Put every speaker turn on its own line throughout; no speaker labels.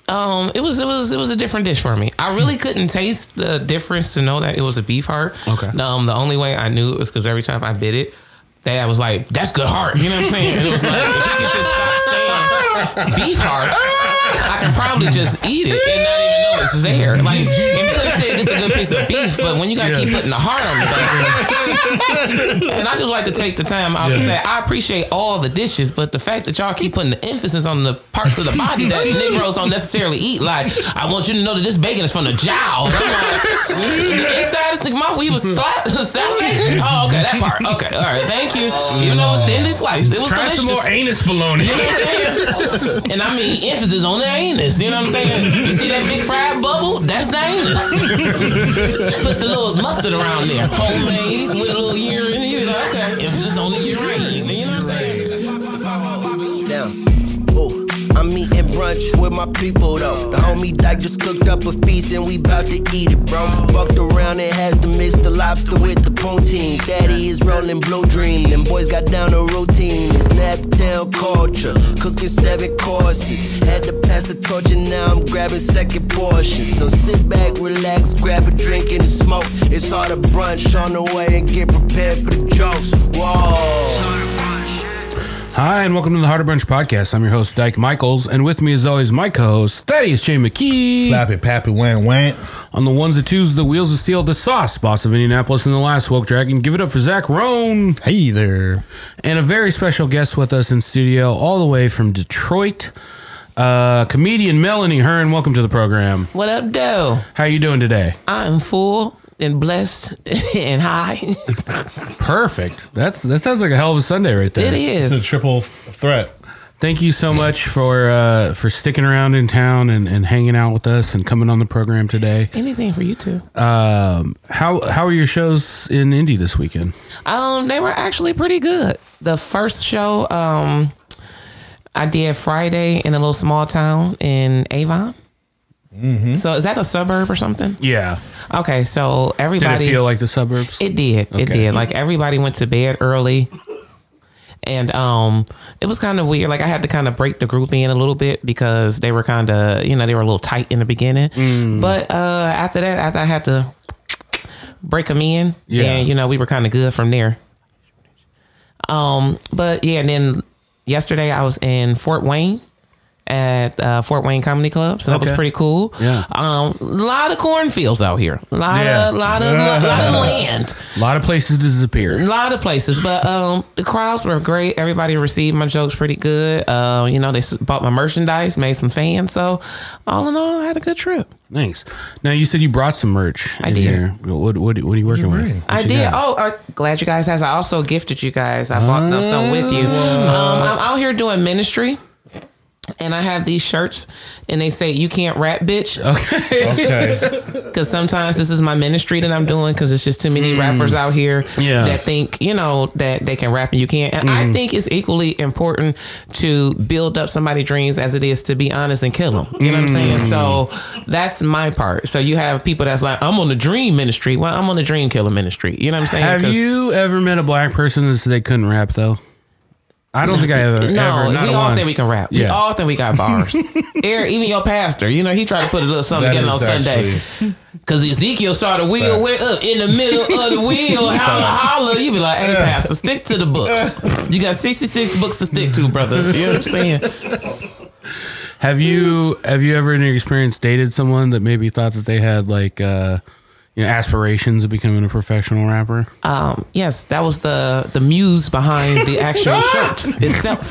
It was a different dish for me. I really couldn't taste the difference to know that it was a beef heart.
Okay.
The only way I knew it was because every time I bit it, Dad was like, "That's good heart." You know what I'm saying? And it was like, if you could just stop saying beef heart, I can probably just eat it and not even know it's there. Like, if you could say this is a good piece of beef, but when you gotta keep putting the heart on the back, and I just like to take the time out to say I appreciate all the dishes, but the fact that y'all keep putting the emphasis on the parts of the body that Negroes don't necessarily eat, like I want you to know that this bacon is from the jowl. And I'm like, the inside is the mouth. We was salivating. Oh, okay, that part. Okay, all right, thank you. You know, it's thinly sliced. It was
try
delicious.
some more anus bologna.
You know what I'm saying? And I mean emphasis on the anus. You know what I'm saying? You see that big fried bubble? That's the anus. Put the little mustard around there, homemade with a little urine. He was like, okay, emphasis on the urine. You know what I'm saying?
Down. Ooh. I'm eating brunch with my people though. The homie Dyke just cooked up a feast and we bout to eat it, bro. Fucked around and has to mix the lobster with the poutine. Daddy is rolling blow dream. Them boys got down a routine. It's Naptown culture. Cooking 7 courses. Had to pass the torch and now I'm grabbing second portion. So sit back, relax, grab a drink and a smoke. It's Harder Brunch on the way and get prepared for the jokes. Whoa.
Hi, and welcome to the Harder Brunch Podcast. I'm your host, Dyke Michaels, and with me, as always, my co-host, Thaddeus J. McKee.
Slap it, pappy, wham, wham.
On the ones and twos, the wheels of steel, the sauce, boss of Indianapolis, and the last woke dragon. Give it up for Zach Roan.
Hey there.
And a very special guest with us in studio, all the way from Detroit, comedian Melanie Hearn. Welcome to the program.
What up, doe?
How you doing today?
I'm full and blessed and high.
Perfect. That sounds like a hell of a Sunday right there.
It is.
It's a triple threat.
Thank you so much for sticking around in town and hanging out with us and coming on the program today.
Anything for you too.
How are your shows in Indy this weekend?
They were actually pretty good. The first show I did Friday in a little small town in Avon. Mm-hmm. So is that a suburb or something?
Yeah.
Okay, so everybody...
Did it feel like the suburbs?
It did. Okay. It did. Like everybody went to bed early. And it was kind of weird. Like I had to kind of break the group in a little bit because they were kind of, they were a little tight in the beginning. But after that, after I had to break them in, and we were kind of good from there. But yeah, and then yesterday I was in Fort Wayne at Fort Wayne Comedy Club, so that was pretty cool. Yeah, a lot of cornfields out here, a lot of land,
a lot of places to disappear,
a lot of places. But the crowds were great. Everybody received my jokes pretty good. They bought my merchandise, made some fans. So all in all, I had a good trip.
Thanks. Now you said you brought some merch.
I did.
Here. What are you working with?
I did. Glad you guys asked. I also gifted you guys. I bought them some with you. I'm out here doing ministry. And I have these shirts, and they say, "You can't rap, bitch."
Okay.
Because sometimes this is my ministry that I'm doing, because it's just too many rappers out here that think, that they can rap and you can't. And I think it's equally important to build up somebody's dreams as it is to be honest and kill them. You know what I'm saying? So that's my part. So you have people that's like, I'm on the dream ministry. Well, I'm on the dream killer ministry. You know what I'm saying?
Have you ever met a black person that said they couldn't rap, though? I don't think I ever.
No,
we
all think we can rap. Yeah. We all think we got bars. Even your pastor, he tried to put a little something together on Sunday. Because Ezekiel saw the wheel went up in the middle of the wheel. Holla, holla. You be like, hey, pastor, stick to the books. You got 66 books to stick to, brother. You understand?
Have you ever in your experience dated someone that maybe thought that they had like aspirations of becoming a professional rapper?
Yes, that was the muse behind the actual shirt itself.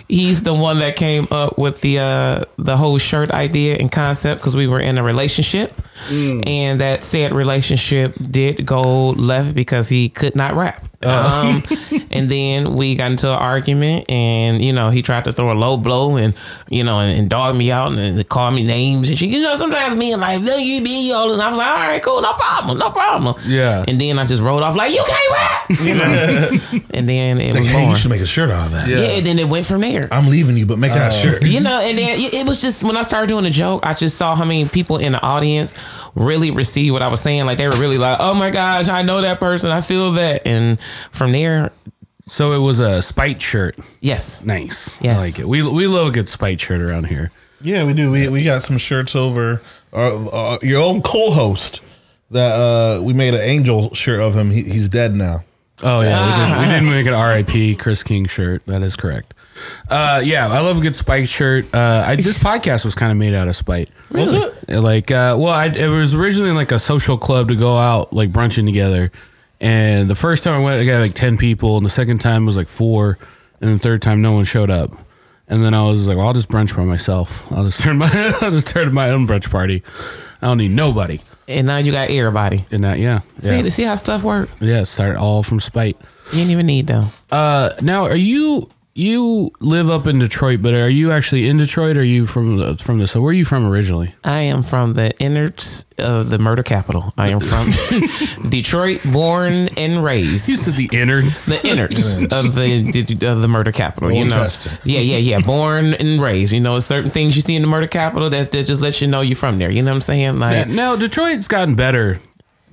He's the one that came up with the whole shirt idea and concept, because we were in a relationship, and that said relationship did go left because he could not rap. And then we got into an argument, and he tried to throw a low blow and and dog me out and call me names and shit. Sometimes me and like, will you be all, and I was like, all right, cool, no problem. Yeah. And then I just rolled off like, you can't rap. And then it was born.
You should make a shirt out of that.
Yeah. And then it went from there.
I'm leaving you, but make that shirt.
And then it was just, when I started doing the joke, I just saw how many people in the audience really received what I was saying. Like they were really like, oh my gosh, I know that person, I feel that. And from there.
So it was a spite shirt.
Yes.
Nice.
Yes.
I like it. We love a good spite shirt around here.
Yeah, we do. We got some shirts over. Your old co-host that we made an angel shirt of him. He's dead now.
Oh yeah, we did make an R.I.P. Chris King shirt. That is correct. Yeah, I love a good Spite shirt. This podcast was kind of made out of spite.
Was it?
Like, it was originally like a social club to go out like brunching together. And the first time I went, I got like 10 people, and the second time was like 4, and the third time no one showed up. And then I was like, well, I'll just brunch by myself. I'll just turn my own brunch party. I don't need nobody.
And now you got everybody.
And that, yeah.
See how stuff work?
Yeah, it started all from spite.
You didn't even need them.
Now, are you live up in Detroit, but are you actually in Detroit, or are you from the so where are you from originally?
I am from the innards of the murder capital. I am from Detroit, born and raised.
You said the innards.
The innards of the murder capital.
Old
you know,
Testament.
yeah. Born and raised. You know, certain things you see in the murder capital that just lets you know you're from there. You know what I'm saying? Like,
now Detroit's gotten better.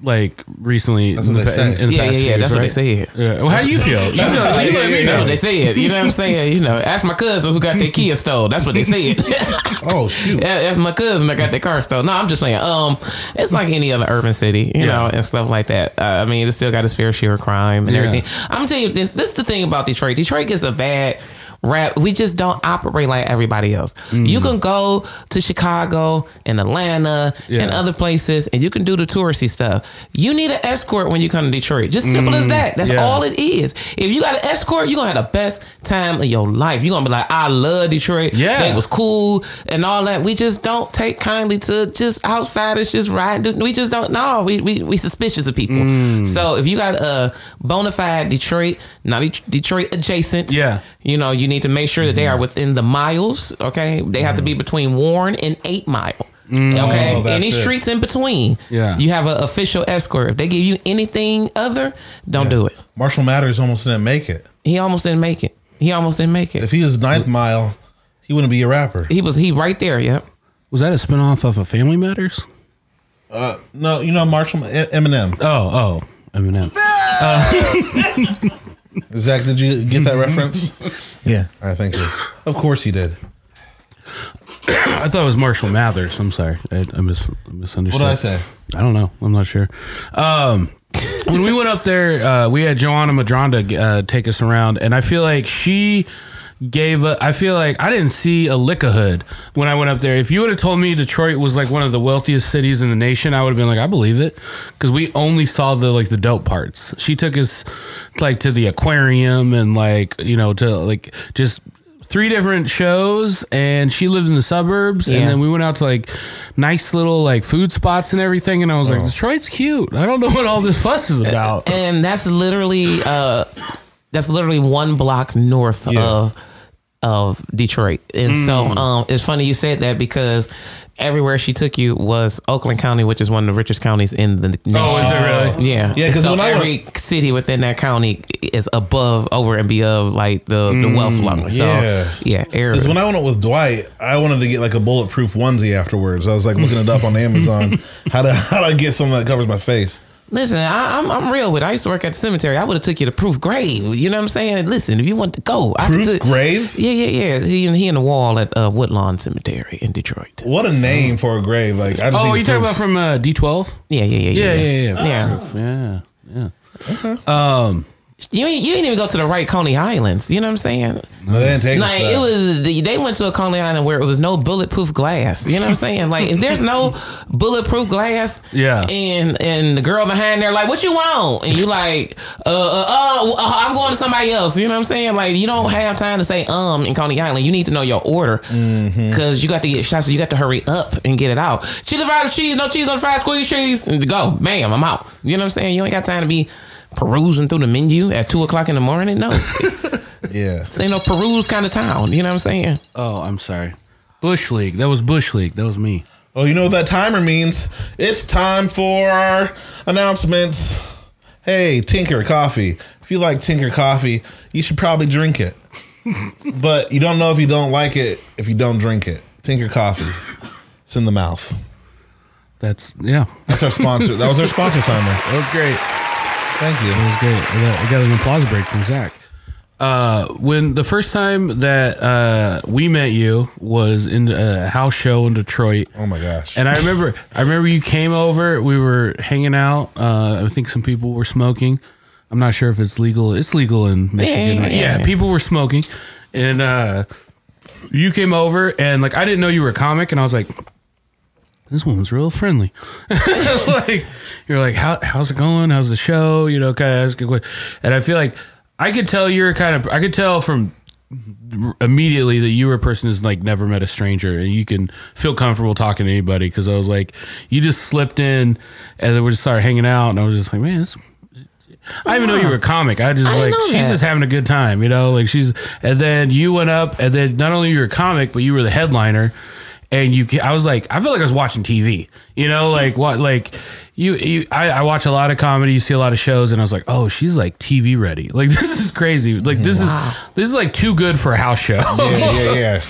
Like recently,
that's what they say.
In the past
Yeah.
years,
That's what
right?
they said.
Yeah. Well, how do you feel? You let me know.
They said, you know what I'm saying? You know, ask my cousin who got their Kia stole. That's what they said.
Oh shoot!
Ask my cousin that got their car stole. No, I'm just playing. It's like any other urban city, you know, and stuff like that. I mean, it's still got its fair share of crime and everything. I'm gonna tell you this. This is the thing about Detroit. Detroit gets a bad rap. We just don't operate like everybody else. You can go to Chicago and Atlanta and other places, and you can do the touristy stuff. You need an escort when you come to Detroit. Just simple as that. That's all it is. If you got an escort, you're gonna have the best time of your life. You're gonna be like, I love Detroit.
Yeah,
they was cool and all that. We just don't take kindly to just outsiders just riding. We just don't know. We suspicious of people. So if you got a bona fide Detroit, not Detroit adjacent, you know, you need to make sure that they are within the miles. Okay, they have to be between Warren and 8 Mile. Okay, any streets in between. You have an official escort. If they give you anything other, don't do it.
Marshall Mathers almost didn't make it.
He almost didn't make it.
If he was 9th Mile, he wouldn't be a rapper.
He right there. Yep.
Was that a spinoff of a Family Matters?
No, you know Marshall Eminem.
Oh, Eminem.
Zach, did you get that reference?
Yeah.
I think so. Of course you did.
I thought it was Marshall Mathers. I'm sorry. I misunderstood.
What did I say?
I don't know. I'm not sure. When we went up there, we had Joanna Madronda take us around, and I feel like she I feel like I didn't see a lick of hood when I went up there. If you would have told me Detroit was like one of the wealthiest cities in the nation, I would have been like, I believe it, because we only saw the dope parts. She took us like to the aquarium and to like just 3 different shows, and she lived in the suburbs, and then we went out to like nice little like food spots and everything, and I was like, Detroit's cute. I don't know what all this fuss is about.
And that's literally 1 block north of Detroit. And so it's funny you said that, because everywhere she took you was Oakland County, which is one of the richest counties in the nation.
Oh, is it really?
Yeah.
Yeah, because
so every city within that county is over and beyond like the wealth level. So
Because when I went with Dwight, I wanted to get like a bulletproof onesie afterwards. I was like looking it up on Amazon how to get something that covers my face.
Listen, I'm real with it. I used to work at the cemetery. I would have took you to Proof Grave. You know what I'm saying? Listen, if you want to go.
Proof Grave?
Yeah. He in the wall at Woodlawn Cemetery in Detroit.
What a name for a grave. Like, I just
you talking about from D12?
Yeah.
Okay.
You ain't even go to the right Coney Islands. You know what I'm saying?
No, they didn't take
like, it was. They went to a Coney Island where it was no bulletproof glass. You know what I'm saying? Like, if there's no bulletproof glass, and the girl behind there like, what you want? And you like, I'm going to somebody else. You know what I'm saying? Like, you don't have time to say in Coney Island. You need to know your order, because you got to get shots, so you got to hurry up and get it out. Chili fried cheese, no cheese on the fried squeeze cheese, and go, bam, I'm out. You know what I'm saying? You ain't got time to be perusing through the menu at 2:00 in the morning. No. This ain't no peruse kind of town. You know what I'm saying?
Oh, I'm sorry. Bush League. That was Bush League. That was me.
Oh, you know what that timer means? It's time for our announcements. Hey, Tinker Coffee. If you like Tinker Coffee, you should probably drink it. But you don't know if you don't like it if you don't drink it. Tinker Coffee. It's in the mouth.
That's
our sponsor. That was our sponsor timer.
That was great.
Thank you.
That was great. I got an applause break from Zach. When the first time that we met you was in a house show in Detroit.
Oh my gosh!
And I remember you came over. We were hanging out. I think some people were smoking. I'm not sure if it's legal. It's legal in Michigan. Yeah, people were smoking, and you came over, and like I didn't know you were a comic, and I was like, this woman's real friendly. Like you're like, how's it going? How's the show? You know, kind of ask a question. And I feel like I could tell I could tell from immediately that you were a person who's like never met a stranger and you can feel comfortable talking to anybody. Cause I was like, you just slipped in and then we just started hanging out and I was just like, man, I didn't even know you were a comic. I just like, she's just having a good time, you know, like and then you went up and then not only you were a comic, but you were the headliner. And I was like, I feel like I was watching TV, you know, like what, like I watch a lot of comedy, you see a lot of shows, and I was like, oh, she's like TV ready. Like, this is crazy. Like, this is like too good for a house show.
Yeah.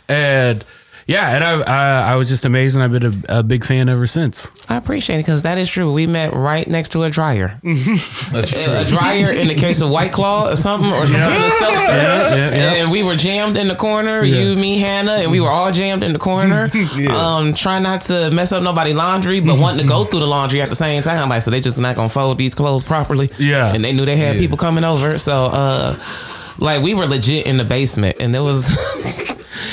And yeah, and I was just amazed, and I've been a big fan ever since.
I appreciate it because that is true. We met right next to a dryer. That's true. A dryer in the case of White Claw or something, or some kind of seltzer. And we were jammed in the corner. You, me, Hannah, and we were all jammed in the corner. Trying not to mess up nobody's laundry, but wanting to go through the laundry at the same time. Like, so they just not gonna fold these clothes properly. Yeah, and they knew they had people coming over, so like we were legit in the basement, and there was.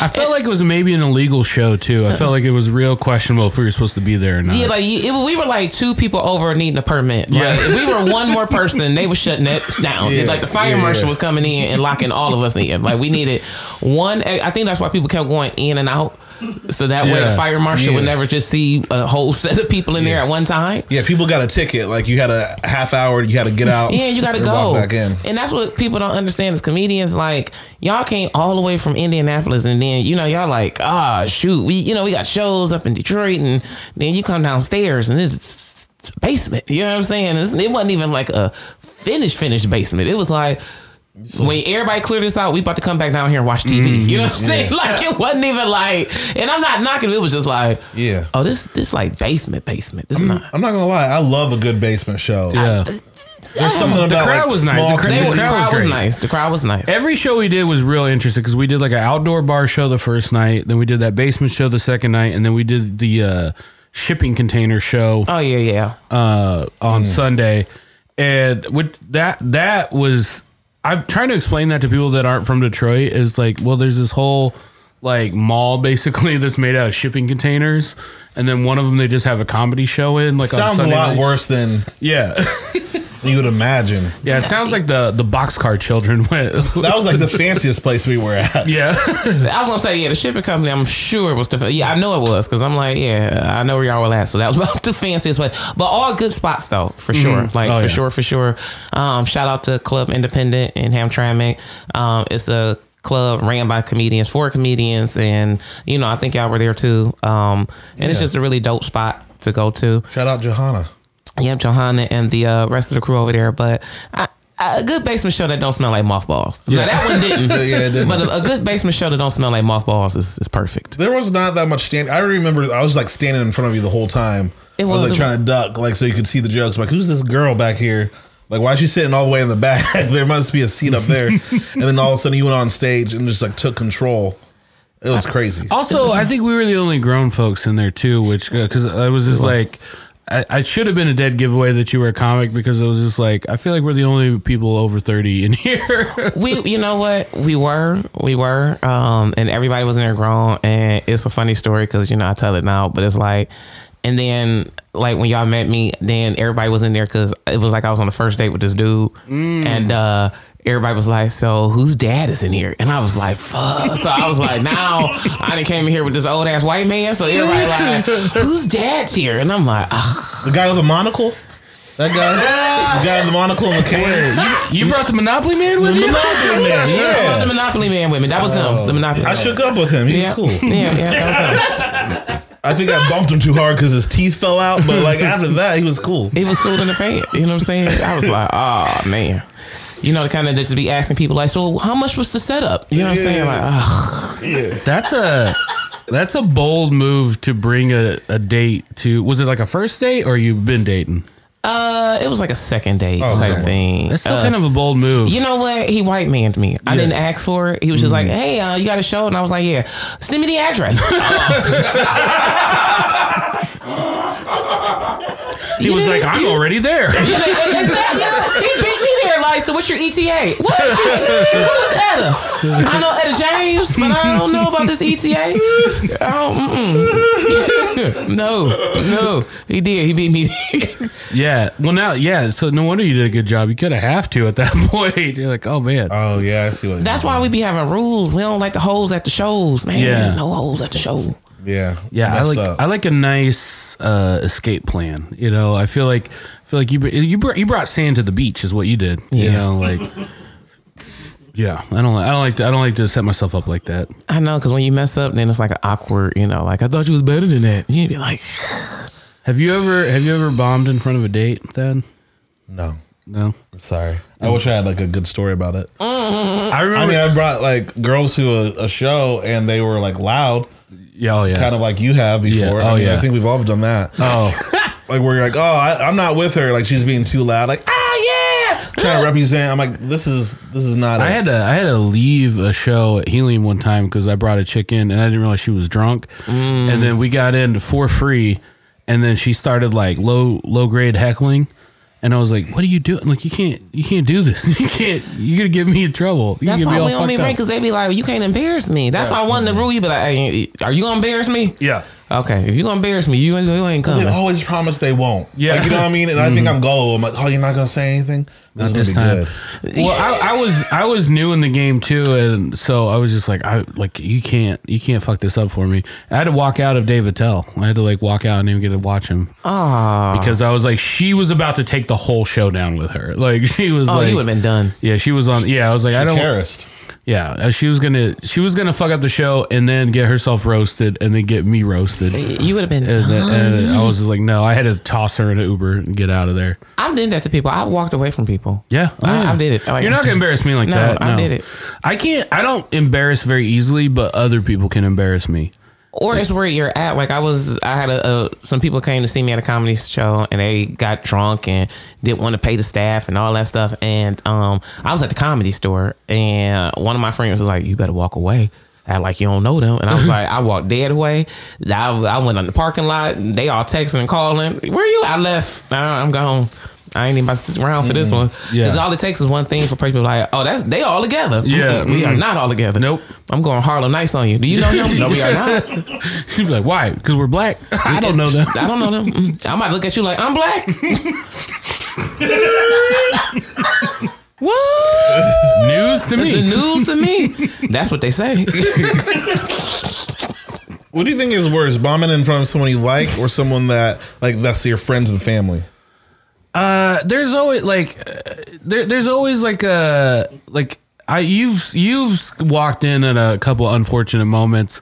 I felt like it was maybe an illegal show too. I felt like it was real questionable if we were supposed to be there or not.
Yeah, like we were like two people over needing a permit. Yeah. Like, if we were one more person, they were shutting that down. Yeah. Like the fire marshal was coming in and locking all of us in. Like we needed one. I think that's why people kept going in and out. So that way the fire marshal would never just see a whole set of people in there at one time.
Yeah, people got a ticket. Like you had a half hour, you had to get out.
Yeah, you got to go.
Walk back in.
And that's what people don't understand as comedians. Like y'all came all the way from Indianapolis and then, you know, y'all like, shoot, we got shows up in Detroit and then you come downstairs and it's a basement. You know what I'm saying? It wasn't even like a finished basement. It was like, when everybody clear this out, we about to come back down here and watch TV. You know what I'm saying? Like it wasn't even like, and I'm not knocking it was just like, oh, this like basement. This not.
I'm not gonna lie, I love a good basement show. Yeah. There's something about
the crowd was nice. The crowd was nice.
The crowd was nice.
Every show we did was real interesting because we did like an outdoor bar show the first night, then we did that basement show the second night, and then we did the shipping container show.
Oh yeah.
On Sunday, and with that was. I'm trying to explain that to people that aren't from Detroit is like, well, there's this whole like mall basically that's made out of shipping containers. And then one of them, they just have a comedy show in like
sounds
on Sunday
a lot
night.
Worse than you would imagine.
Yeah. It sounds like the boxcar children went.
That was like the fanciest place we were at.
Yeah.
I was going to say, the shipping company, I'm sure it was I know it was. Cause I'm like, I know where y'all were at. So that was about the fanciest place, but all good spots though, for sure. Like for sure. Shout out to Club Independent in Hamtramck. It's a club ran by comedians for comedians. And, I think y'all were there too. And it's just a really dope spot to go to.
Shout out Johanna.
Yeah, Johanna and the rest of the crew over there. But a good basement show that don't smell like mothballs. Yeah. Now, that one didn't. It didn't. But a good basement show that don't smell like mothballs is perfect.
There was not that much standing. I remember I was like standing in front of you the whole time. I was like trying to duck, like so you could see the jokes. Like, who's this girl back here? Like, why is she sitting all the way in the back? There must be a seat up there. And then all of a sudden you went on stage and just like took control. It was crazy.
Also, I think we were the only grown folks in there too, which because I was just like. I should have been a dead giveaway that you were a comic because it was just like I feel like we're the only people over 30 in here.
You know what, we were, and everybody was in there grown, and it's a funny story because I tell it now, but it's like, and then like when y'all met me, then everybody was in there because it was like I was on the first date with this dude, and everybody was like, so whose dad is in here? And I was like, fuck. So I was like, now I done came in here with this old ass white man. So everybody like, whose dad's here? And I'm like, ugh.
The guy with the monocle? That guy? The guy with the monocle and the cane?
You brought the Monopoly Man with you?
The Monopoly Man,
yeah. I brought the Monopoly Man with me. That was him. The Monopoly Man.
I shook up with him. He was cool.
Yeah, that was him.
I think I bumped him too hard because his teeth fell out. But like after that, he was cool.
He was cool in the fan. You know what I'm saying? I was like, oh, man. The kind of just be asking people like, so how much was the setup? You know what I'm saying? Like, ugh.
Yeah.
That's a bold move to bring a date to. Was it like a first date or you've been dating?
It was like a second date type thing.
That's still kind of a bold move.
You know what? He white manned me. I didn't ask for it. He was just like, hey, you got a show? And I was like, yeah. Send me the address.
He was like, I'm already there.
Exactly. He beat me there. Like, so what's your ETA? What? Who's Etta? I know Etta James, but I don't know about this ETA. No. He did. He beat me there.
Yeah. Well, now, so no wonder you did a good job. You could have to at that point. You're like, oh, man.
Oh, yeah, I see what
That's why we be having rules. We don't like the hoes at the shows, man.
Yeah.
No hoes at the show.
Yeah.
I like a nice escape plan. You know, I feel like you brought sand to the beach is what you did.
Yeah.
You know, like yeah. I don't like to set myself up like that.
I know, because when you mess up, then it's like an awkward. You know, like I thought you was better than that. You'd be like,
Have you ever bombed in front of a date, Thad?
No.
No.
I'm sorry. I wish I had like a good story about it.
I remember.
I brought like girls to a show and they were like loud.
Yeah,
Kind of like you have before.
Yeah.
I think we've all done that. Oh. Like where you're like, I'm not with her. Like she's being too loud. Like, yeah. Trying to represent. I'm like, this is not
I had to leave a show at Helium one time because I brought a chick in and I didn't realize she was drunk. And then we got in for free and then she started like low grade heckling. And I was like, "What are you doing? Like, you can't do this. You're gonna get me in trouble."
That's why we don't be right, because they be like, "You can't embarrass me." That's why I wanted to rule you, but like, hey, are you gonna embarrass me?
Yeah.
Okay, if you're gonna embarrass me, you ain't coming.
They always promise they won't.
Yeah.
Like, you know what I mean? And I think I'm gullible. I'm like, oh, you're not gonna say anything? This is gonna be good.
Well, I was new in the game too, and so I was just like, you can't fuck this up for me. I had to walk out of Dave Attell. I had to like walk out and even get to watch him. Because I was like, she was about to take the whole show down with her. Like she was like,
you would have been done.
Yeah, she was on. Yeah, I was like, I don't.
Terrorist.
Yeah, she was gonna fuck up the show and then get herself roasted and then get me roasted.
You would have been done.
And I was just like, no, I had to toss her in an Uber and get out of there.
I did that to people. I walked away from people.
Yeah,
I did it.
You're not gonna embarrass me like that. No,
I did it.
I don't embarrass very easily, but other people can embarrass me.
Or it's where you're at. Like I had some people came to see me at a comedy show and they got drunk and didn't want to pay the staff and all that stuff. And I was at the Comedy Store and one of my friends was like, "You better walk away. Act like you don't know them." And I was like, I walked dead away. I went on the parking lot. They all texting and calling. "Where you?" I left. I'm gone. I ain't even about to stick around for this one. Because all it takes is one thing for people like, oh, they all together.
Yeah.
We are not all together.
Nope.
I'm going Harlem Nights on you. Do you know him? No, we are not.
She'd be like, why? Because we're black? I don't know them.
I don't know them. I might look at you like, I'm black. What?
News to me.
The news to me. That's what they say.
What do you think is worse, bombing in front of someone you like or someone that's your friends and family?
There's always you've walked in at a couple unfortunate moments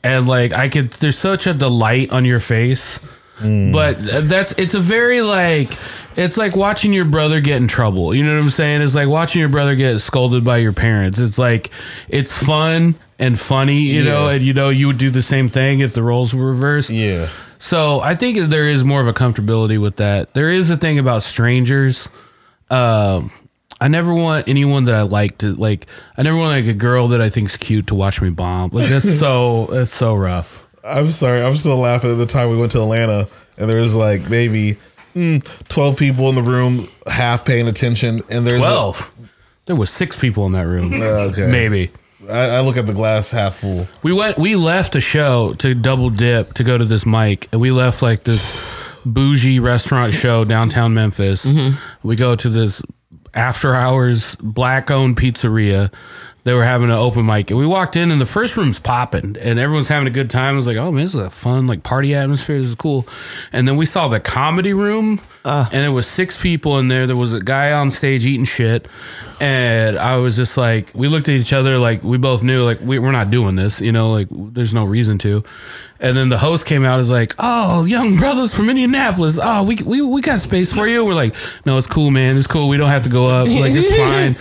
and like there's such a delight on your face, but it's a very it's like watching your brother get in trouble. You know what I'm saying? It's like watching your brother get scolded by your parents. It's like, it's fun and funny, you know, and you would do the same thing if the roles were reversed. Yeah. So I think there is more of a comfortability with that. There is a thing about strangers. I never want anyone that I like to I never want a girl that I think's cute to watch me bomb. Like that's so rough.
I'm sorry. I'm still laughing at the time we went to Atlanta and there was like maybe 12 people in the room, half paying attention. And there's
12. There was 6 people in that room.
Okay.
Maybe.
I look at the glass half full.
We left a show to double dip to go to this mic, and we left like this bougie restaurant show downtown Memphis. Mm-hmm. We go to this after hours black owned pizzeria. They were having an open mic, and we walked in, and the first room's popping, and everyone's having a good time. I was like, "Oh man, this is a fun like party atmosphere. This is cool." And then we saw the comedy room, and it was 6 people in there. There was a guy on stage eating shit, and I was just like, we looked at each other like we both knew like we're not doing this, you know, like there's no reason to. And then the host came out, is like, "Oh, young brothers from Indianapolis. Oh, we got space for you." We're like, "No, it's cool, man. It's cool. We don't have to go up. Like it's fine."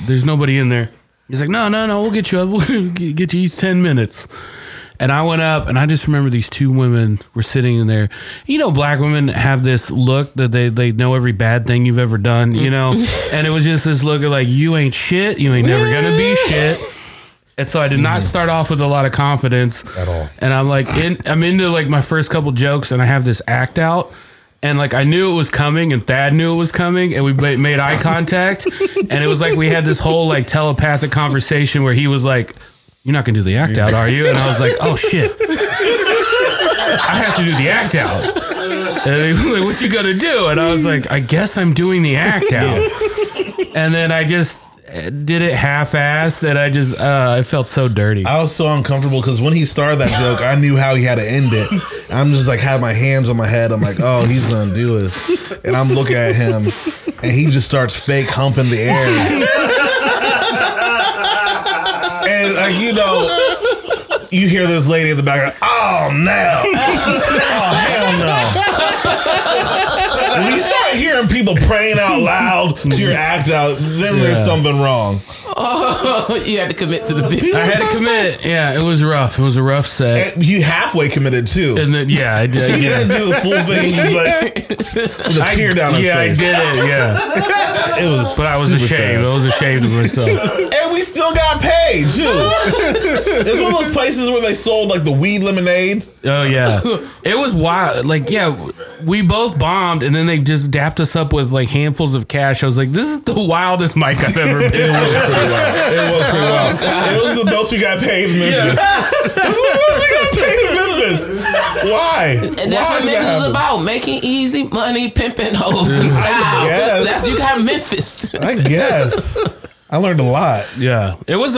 There's nobody in there. He's like, no, we'll get you up. We'll get you each 10 minutes. And I went up, and I just remember these two women were sitting in there. You know, black women have this look that they know every bad thing you've ever done, you know? And it was just this look of like, you ain't shit. You ain't never going to be shit. And so I did not start off with a lot of confidence. At all. And I'm like, I'm into like my first couple jokes, and I have this act out. And like I knew it was coming, and Thad knew it was coming, and we made eye contact. And it was like we had this whole like telepathic conversation where he was like, "You're not gonna do the act out, are you?" And I was like, "Oh shit, I have to do the act out." And he was like, "What you gonna do?" And I was like, "I guess I'm doing the act out." And then I just did it half-assed, and I felt so dirty.
I was so uncomfortable because when he started that joke, I knew how he had to end it. I'm just like, had my hands on my head. I'm like, oh, he's gonna do this, and I'm looking at him, and he just starts fake humping the air, and like you hear this lady in the background. Oh no! Oh hell no! When you start hearing people praying out loud to your act out, then there's something wrong.
Oh, you had to commit to the bit.
I had to commit. Yeah, it was rough. It was a rough set.
And you halfway committed too.
And then I did.
You didn't do the full thing. He's like, with a tear down his face.
I did it. Yeah,
it was.
But I was ashamed. I was ashamed of myself.
And we still got paid too. It's one of those places where they sold like the weed lemonade.
Oh yeah, it was wild. Like we both bombed, and then they just dapped us up with like handfuls of cash. I was like, this is the wildest mic I've ever been.
It was pretty wild. It was pretty wild. It was the most we got paid in Memphis. It was the most we got paid in Memphis. Why?
And that's what Memphis is about: making easy money, pimping hoes and style. That's you got Memphis.
I guess. I learned a lot.
Yeah, it was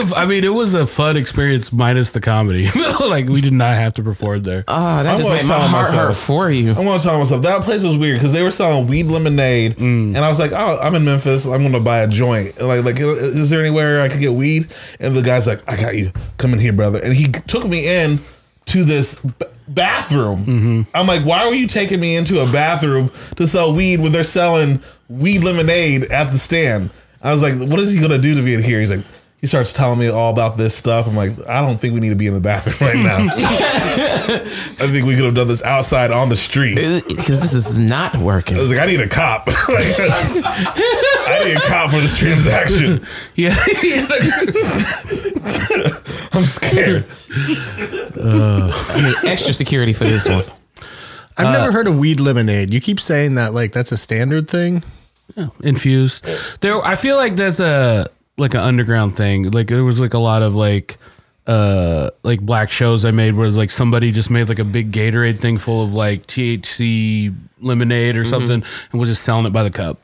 a fun experience minus the comedy. Like we did not have to perform there.
Oh, that just made my heart hurt for you.
I'm going to tell myself that place was weird because they were selling weed lemonade, and I was like, "Oh, I'm in Memphis. I'm going to buy a joint. Like, is there anywhere I could get weed?" And the guy's like, "I got you. Come in here, brother." And he took me in to this bathroom. I'm like, "Why were you taking me into a bathroom to sell weed when they're selling weed lemonade at the stand?" I was like, what is he going to do to me in here? He's like, he starts telling me all about this stuff. I'm like, I don't think we need to be in the bathroom right now. I think we could have done this outside on the street.
Because this is not working.
I was like, I need a cop. I need a cop for this transaction.
Yeah.
I'm scared.
I need extra security for this one.
I've never heard of weed lemonade. You keep saying that like that's a standard thing.
Yeah, infused. I feel like that's an underground thing. Like there was like a lot of like black shows I made where like somebody just made like a big Gatorade thing full of like THC lemonade or something and was just selling it by the cup.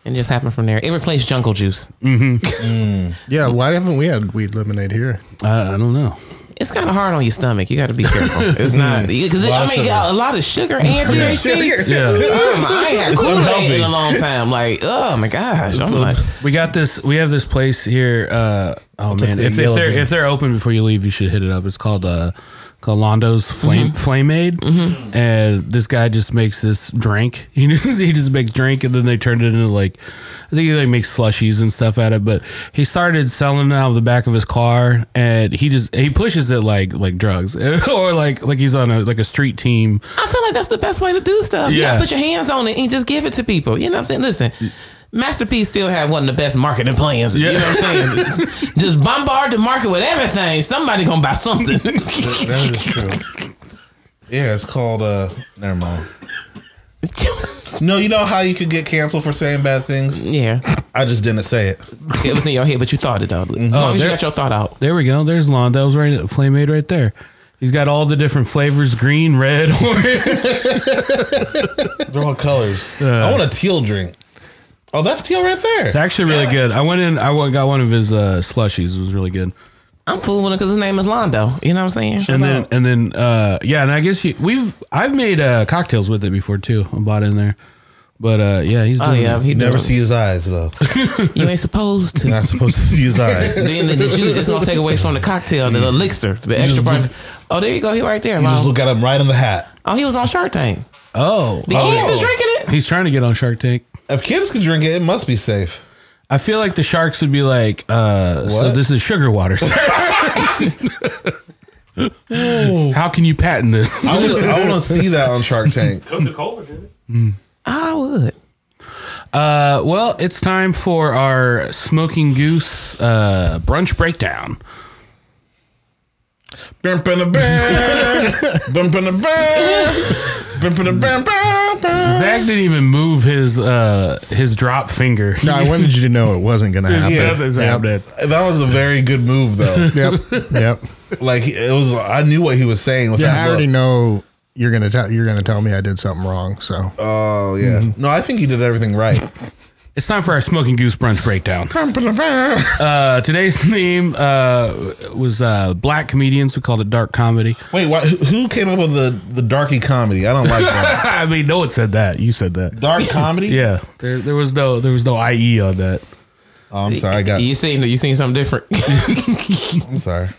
And it just happened from there. It replaced Jungle Juice.
Yeah, why haven't we had weed lemonade here?
I don't know.
It's kind of hard on your stomach. You got to be careful. It's not because got a lot of sugar and THC.
Yeah,
I ain't had Kool-Aid in a long time. Like, oh my gosh, I'm like,
we have this place here. Oh man, if they're open before you leave, you should hit it up. It's called Londo's Flameade, and this guy just makes this drink. He just makes drink, and then they turned it into like, I think he like makes slushies and stuff out of it. But he started selling it out of the back of his car, and he pushes it like drugs, or like he's on a street team.
I feel like that's the best way to do stuff. You gotta put your hands on it and just give it to people. You know what I'm saying? Listen. Master P still had one of the best marketing plans. You know what I'm saying? Just bombard the market with everything. Somebody gonna buy something.
That is true. Yeah, it's called never mind. No, you know how you could get canceled for saying bad things?
Yeah.
I just didn't say it.
It was in your head, but you thought it out. As long as you got your thought out.
There we go. There's Londo's Flameade right there. He's got all the different flavors: green, red, orange.
They're all colors. I want a teal drink. Oh, that's teal right there.
It's actually really good. I went in. I got one of his slushies. It was really good.
I'm cool with it because his name is Londo. You know what I'm saying?
And then, and I guess I've made cocktails with it before too. I bought in there, but he's doing.
Oh yeah, he never see his eyes though.
You ain't supposed to.
You're not supposed to see his eyes.
Then the juice is gonna take away from the cocktail, the elixir, the extra part. Oh, there you go. He right there.
You just look at him right in the hat.
Oh, he was on Shark Tank.
Oh,
the kids is drinking it.
He's trying to get on Shark Tank.
If kids can drink it, it must be safe.
I feel like the sharks would be like, so this is sugar water. How can you patent this?
I want to see that on Shark Tank.
Coca-Cola did it.
I would.
Well, it's time for our Smoking Goose brunch breakdown. Zach didn't even move his drop finger.
No, I wanted you to know it wasn't going to happen.
That was a very good move, though.
Yep.
Like it was. I knew what he was saying. With
Yeah,
that
I already
look.
know you're gonna tell me I did something wrong. So.
Oh yeah. No, I think he did everything right.
It's time for our Smoking Goose brunch breakdown. Today's theme was black comedians. We called it dark comedy.
Wait, who came up with the darky comedy? I don't like that.
I mean, no one said that. You said that.
Dark comedy?
Yeah, there was no IE on that.
Oh, I'm sorry.
You seen something different?
I'm sorry.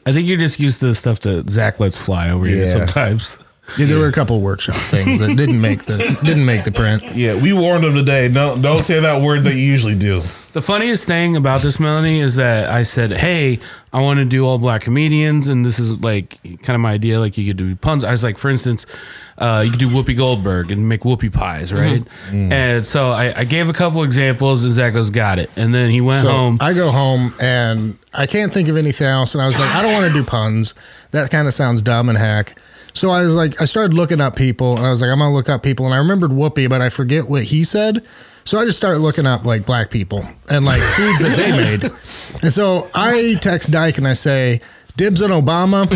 I think you're just used to the stuff that Zach lets fly over here sometimes.
Yeah, there were a couple workshop things that didn't make the print.
Yeah, we warned him today. No, don't say that word that you usually do.
The funniest thing about this, Melanie, is that I said, "Hey, I want to do all black comedians, and this is like kind of my idea. Like you could do puns." I was like, for instance, you could do Whoopi Goldberg and make whoopie pies, right? Mm-hmm. And so I gave a couple examples, and Zach goes, "Got it." And then he went home.
I go home and I can't think of anything else, and I was like, I don't want to do puns. That kind of sounds dumb and hack. So I was like, I started looking up people, and I was like, I'm gonna look up people, and I remembered Whoopi, but I forget what he said. So I just started looking up like black people and like foods that they made. And so I text Dyke and I say, dibs on Obama,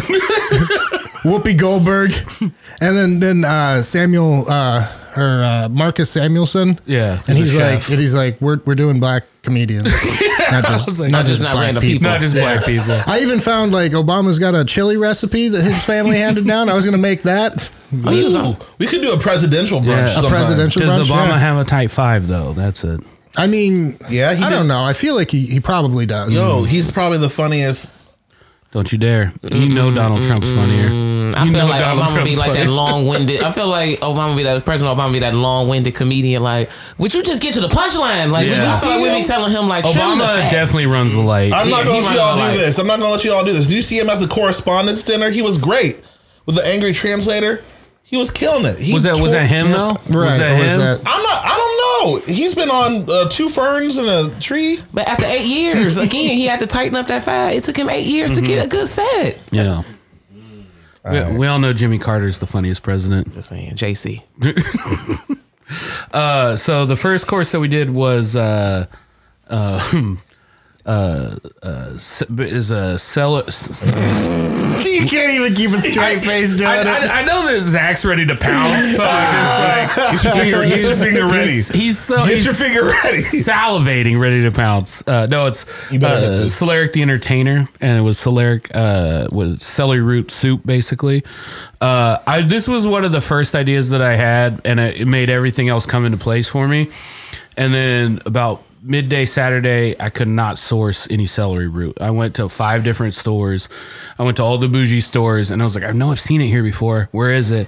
Whoopi Goldberg, and then Samuel or Marcus Samuelson.
Yeah,
and he's like, we're doing black comedians, not just black
random
people.
Not just black people.
I even found like Obama's got a chili recipe that his family handed down. I was gonna make that.
Ooh, we could do a presidential brunch.
Yeah.
A presidential
Does
brunch.
Obama have a type 5 though? That's it.
I mean,
Yeah, he
I
did.
don't know. I feel like he probably does.
No, he's probably the funniest.
Don't you dare. You know Donald Trump's funnier.
I
You
feel
know
like
Donald
Obama be
Trump's
like that
funny.
long-winded. I feel like President Obama be that long-winded comedian. Like, would you just get to the punchline? Like,
Yeah.
I feel like we be telling him like, trim the
Obama
fat.
definitely runs the light.
I'm not
he
going to let you all
running
do
like-
this. I'm not going to let you all do this. Did you see him at the correspondence dinner? He was great with the angry translator. He was killing it.
Was that him though?
Right.
Was that
or was
him?
that-
I don't know. He's been on 2 ferns and a tree.
But after 8 years, again, he had to tighten up that fat. It took him 8 years to get a good set.
Yeah. We all know Jimmy Carter's the funniest president.
Just saying, JC.
So the first course that we did was is a seller.
You can't even keep a straight face doing it.
I know that Zach's ready to pounce, so I just like
Get your finger ready.
He's
Get your finger ready.
salivating, ready to pounce. No, it's
You better hit this.
Celeric the Entertainer, and it was Celeric with celery root soup, basically. This was one of the first ideas that I had, and it made everything else come into place for me. And then about midday Saturday, I could not source any celery root. I went to 5 different stores. I went to all the bougie stores, and I was like, I know I've seen it here before. Where is it?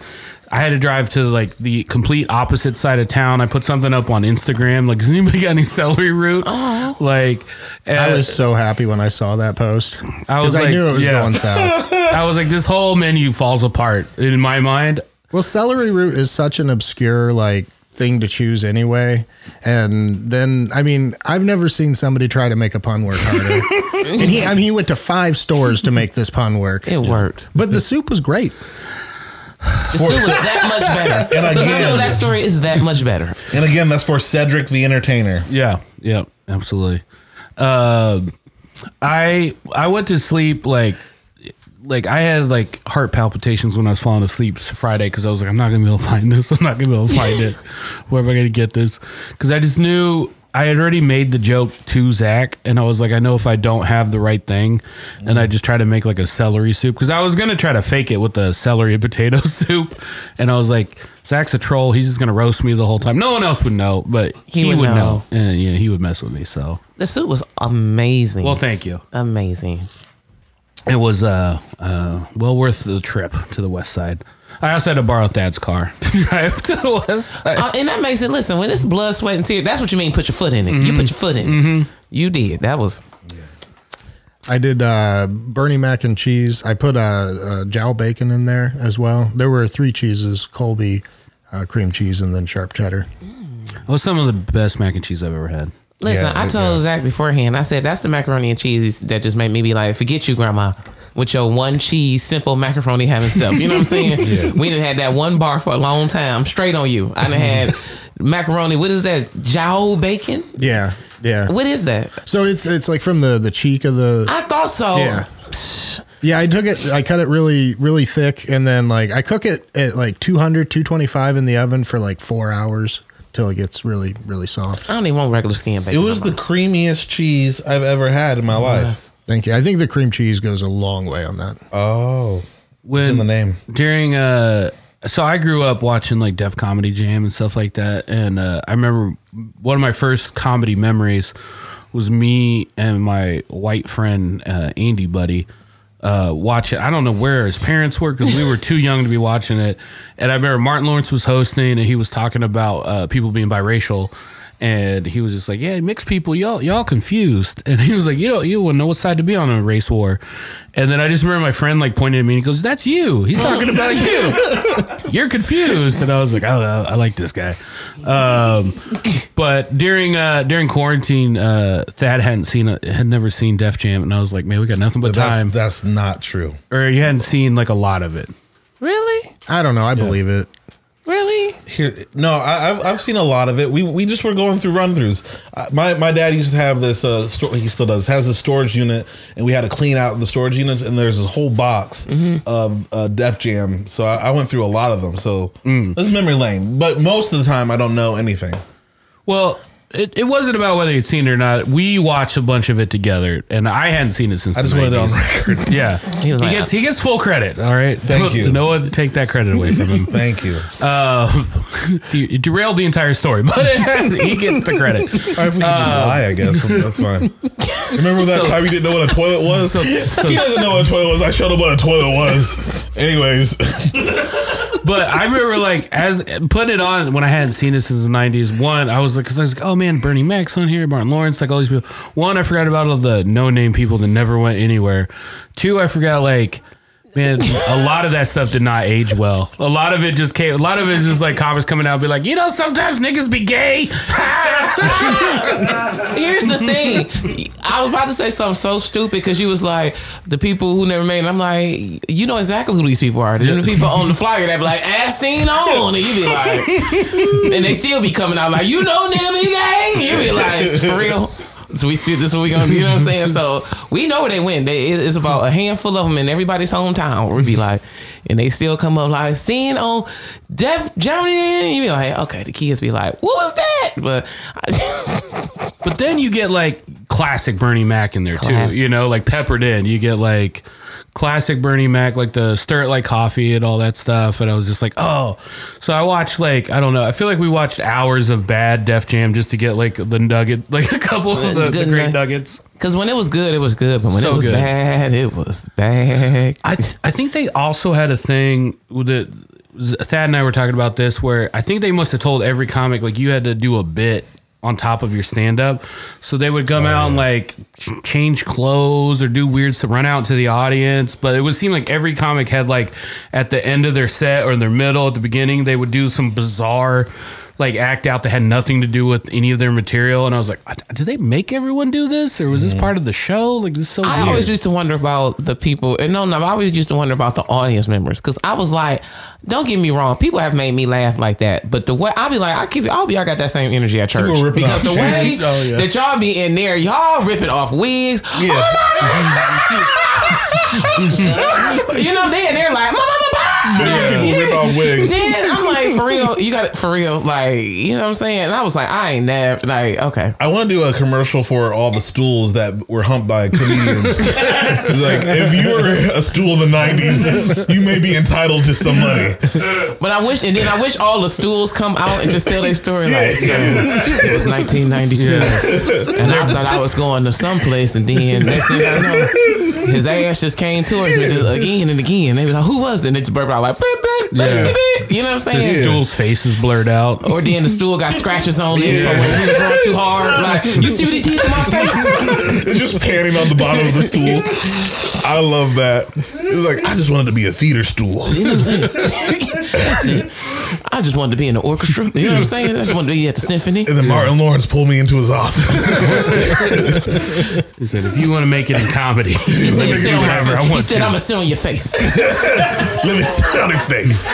I had to drive to like the complete opposite side of town. I put something up on Instagram, like, does anybody got any celery root?
Oh.
Like,
I was so happy when I saw that post.
I was
Because I
like,
knew it was
yeah.
going south.
I was like, this whole menu falls apart in my mind.
Well, celery root is such an obscure like thing to choose anyway. And then, I mean, I've never seen somebody try to make a pun work harder. And he went to 5 stores to make this pun work.
It worked.
But the soup was great.
The soup was that much better.
And
So I
again-
know that story is that much better.
And again, that's for Cedric the Entertainer.
Yeah, absolutely. I went to sleep like I had like heart palpitations when I was falling asleep Friday because I was like, I'm not gonna be able to find this. I'm not gonna be able to find it. Where am I gonna get this? Because I just knew I had already made the joke to Zach, and I was like, I know if I don't have the right thing, and I just try to make like a celery soup because I was gonna try to fake it with the celery and potato soup, and I was like, Zach's a troll. He's just gonna roast me the whole time. No one else would know, but he would know. And yeah, he would mess with me. So
The soup was amazing.
well, thank you.
Amazing.
It was well worth the trip to the west side. I also had to borrow Thad's car to drive to the west side.
And that makes it, listen, when it's blood, sweat, and tears, that's what you mean, put your foot in it. You put your foot in it. You did. That was...
I did Bernie mac and cheese. I put jowl bacon in there as well. There were 3 cheeses: Colby, cream cheese, and then sharp cheddar.
That was some of the best mac and cheese I've ever had.
Listen, I told Zach beforehand, I said, that's the macaroni and cheese that just made me be like, forget you, Grandma, with your one cheese, simple macaroni having stuff. You know what I'm saying? We done had that one bar for a long time, straight on you. I done had macaroni, what is that, jowl bacon?
Yeah.
What is that?
So it's like from the cheek of the...
I thought so.
Yeah. Yeah, I cut it really, really thick, and then like I cook it at like 200, 225 in the oven for like 4 hours. Till it gets really, really soft.
I don't even want regular skin bacon.
It was the creamiest cheese I've ever had in my life.
Thank you. I think the cream cheese goes a long way on that.
Oh, it's in the name.
During so I grew up watching like Def Comedy Jam and stuff like that, and I remember one of my first comedy memories was me and my white friend Andy Buddy watch it. I don't know where his parents were because we were too young to be watching it. And I remember Martin Lawrence was hosting and he was talking about people being biracial. And he was just like, yeah, mixed people, y'all confused. And he was like, you wouldn't know what side to be on a race war. And then I just remember my friend like pointed at me and he goes, that's you. He's talking about you. You're confused. And I was like, oh, I like this guy. But during quarantine, Thad had never seen Def Jam. And I was like, man, we got nothing but time.
That's not true.
Or you hadn't seen like a lot of it.
Really?
I don't know. I believe it.
Really?
No, I've seen a lot of it. We just were going through run-throughs. My dad used to have this he still does, has a storage unit, and we had to clean out the storage units, and there's this whole box of Def Jam. So I went through a lot of them. So this is memory lane. But most of the time, I don't know anything.
Well, it wasn't about whether you'd seen it or not. We watched a bunch of it together, and I hadn't seen it since.
I just wanted it on record.
Yeah, he gets full credit. All right,
thank you.
No one take that credit away from him.
Thank you.
You derailed the entire story, but he gets the credit.
All right, if we can just lie, I guess that's fine. Remember that time you didn't know what a toilet was? He doesn't know what a toilet was. I showed him what a toilet was. Anyways.
But I remember like as putting it on when I hadn't seen it since the 90s. One, I was like, oh man, Bernie Mac's on here, Martin Lawrence, like all these people. One, I forgot about all the no-name people that never went anywhere. Two, I forgot like, man, a lot of that stuff did not age well. A lot of it just like comics coming out and be like, sometimes niggas be gay.
Here's the thing. I was about to say something so stupid because you was like, the people who never made it. I'm like, you know exactly who these people are. The people on the flyer that be like, as seen on. And you be like, and they still be coming out like, nigga be gay. You be like, for real? So this is what we gonna do, you know what I'm saying? So we know where they went. It's about a handful of them in everybody's hometown. We be like, and they still come up like, seen on Def Jam. You be like, okay, the kids be like, what was that?
But then you get like classic Bernie Mac in there too, like peppered in. You get like classic Bernie Mac, like the stir it like coffee and all that stuff. And I was just like, oh. So I watched like, I don't know. I feel like we watched hours of bad Def Jam just to get like the nugget, like a couple of the great nuggets.
Because when it was good, it was good. But when it was bad, it was bad.
I think they also had a thing with it. Thad and I were talking about this where I think they must have told every comic like you had to do a bit on top of your stand-up, so they would come out and like change clothes or do weird stuff, run out to the audience. But it would seem like every comic had like at the end of their set or in their middle, at the beginning, they would do some bizarre like act out that had nothing to do with any of their material. And I was like, did they make everyone do this, or was this part of the show? Like, this is so
I
weird.
always used to wonder about the people, and I always used to wonder about the audience members, because I was like, don't get me wrong, people have made me laugh like that, but the way I'll be like, I got that same energy at church, because the way that y'all be in there, y'all ripping off wigs. Yeah. They in there like,
people rip off wigs.
Then I'm like, for real, you got it for real, like, you know what I'm saying? And I was like, I ain't never like, okay.
I want to do a commercial for all the stools that were humped by comedians. It's like, if you were a stool in the 90s, you may be entitled to some money.
But I wish all the stools come out and just tell their story. Like, so it was 1992, and I thought I was going to someplace, and then next thing I know, his ass just came towards me just again and again. They be like, who was it? And they just burp out like, beep, beep,
Yeah.
You know what I'm saying?
The stool's face is blurred out.
Or then the stool got scratches on it from when he was going too hard. Like, you see what he did to my face?
It's just panning on the bottom of the stool. I love that. It's like, I just wanted to be a theater stool.
You know what I'm saying? That's it. I just wanted to be in the orchestra. You know what I'm saying? I just wanted to be at the symphony.
And then Martin Lawrence pulled me into his office.
He said, if you want to make it in comedy,
He said, I'm going to sit on your face.
Let me sit on your face.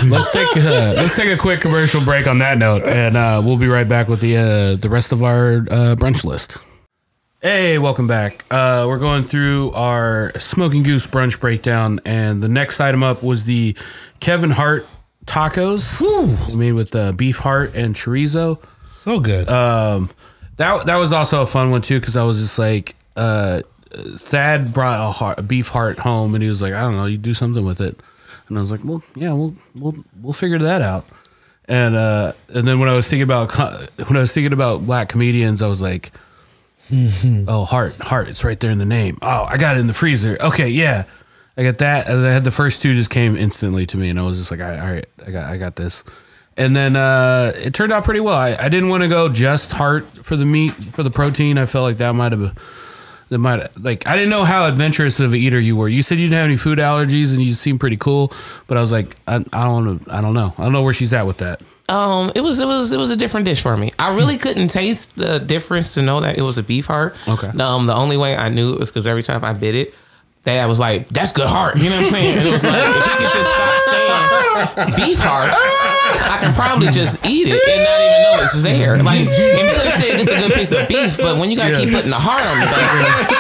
Let's take a quick commercial break on that note, and we'll be right back with the rest of our brunch list. Hey, welcome back. We're going through our Smoking Goose brunch breakdown, and the next item up was the Kevin Hart tacos made with beef heart and chorizo.
So good.
That was also a fun one too, because I was just like, Thad brought a beef heart home, and he was like, I don't know, you do something with it. And I was like, well, yeah, we'll figure that out. And then when I was thinking about black comedians, I was like, oh, heart, it's right there in the name. Oh, I got it in the freezer. Okay, yeah, I got that. And I had the first two just came instantly to me, and I was just like, all right, I got this. And then it turned out pretty well. I didn't want to go just heart for the meat, for the protein. I felt like that might have. Like, I didn't know how adventurous of an eater you were. You said you didn't have any food allergies and you seemed pretty cool, but I was like, I don't know where she's at with that.
It was a different dish for me. I really couldn't taste the difference to know that it was a beef heart.
Okay.
The only way I knew it was because every time I bit it, Dad was like, "That's good heart." You know what I'm saying? And it was like, if you could just stop saying beef heart, I can probably just eat it and not even know it's there. Like, if you could have said this is a good piece of beef, but when you gotta keep putting the heart on the back,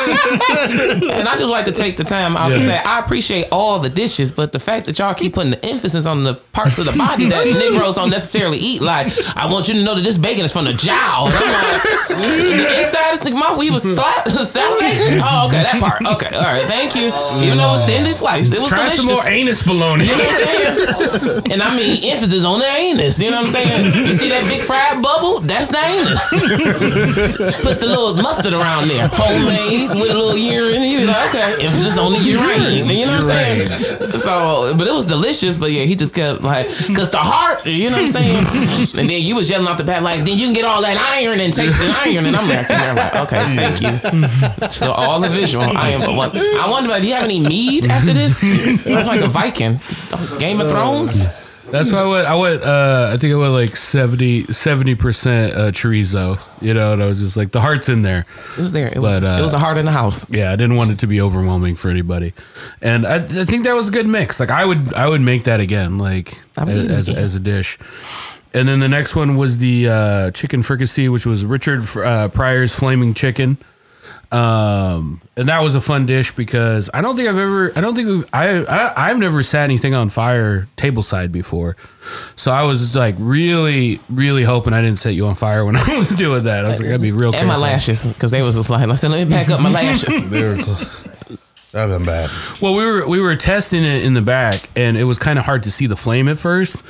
and I just like to take the time out to say I appreciate all the dishes, but the fact that y'all keep putting the emphasis on the parts of the body that Negroes don't necessarily eat, like, I want you to know that this bacon is from the jowl. And I'm like, the inside is the mouth where he was salivating. Oh, okay, that part. Okay, all right, thank you. Even though it was thinly sliced, it was
Try
delicious.
some more anus bologna.
You know what I'm saying? And I mean, emphasis on the anus. You know what I'm saying? You see that big fried bubble? That's the anus. Put the little mustard around there, homemade with a little urine. He was like, okay, emphasis on the urine. You know what I'm saying? So, but it was delicious. But yeah, he just kept like, cause the heart. You know what I'm saying? And then you was yelling off the bat like, then you can get all that iron and taste the iron. And I'm like, okay, thank you. So all the visual. I wonder, do you have any mead after this? I'm like a Viking. Game of Thrones.
That's why I think I went like 70% chorizo, you know, and I was just like, the heart's in there.
It was there. It was a heart in the house.
Yeah, I didn't want it to be overwhelming for anybody. And I think that was a good mix. Like, I would make that again, like, as a dish. And then the next one was the chicken fricassee, which was Richard Pryor's Flaming Chicken. And that was a fun dish because I've never set anything on fire tableside before. So I was like really, really hoping I didn't set you on fire when I was doing that. I was like, I'd be real careful.
And my lashes, because they was just like, I said, let me back up my lashes.
That'd been bad.
Well, we were testing it in the back, and it was kind of hard to see the flame at first.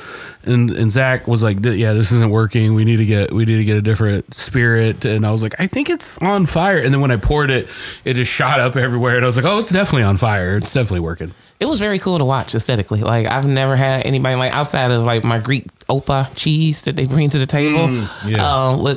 And Zach was like, "Yeah, this isn't working. We need to get a different spirit." And I was like, "I think it's on fire." And then when I poured it, it just shot up everywhere. And I was like, "Oh, it's definitely on fire. It's definitely working." It
was very cool to watch aesthetically. Like, I've never had anybody like outside of like my Greek opa cheese that they bring to the table.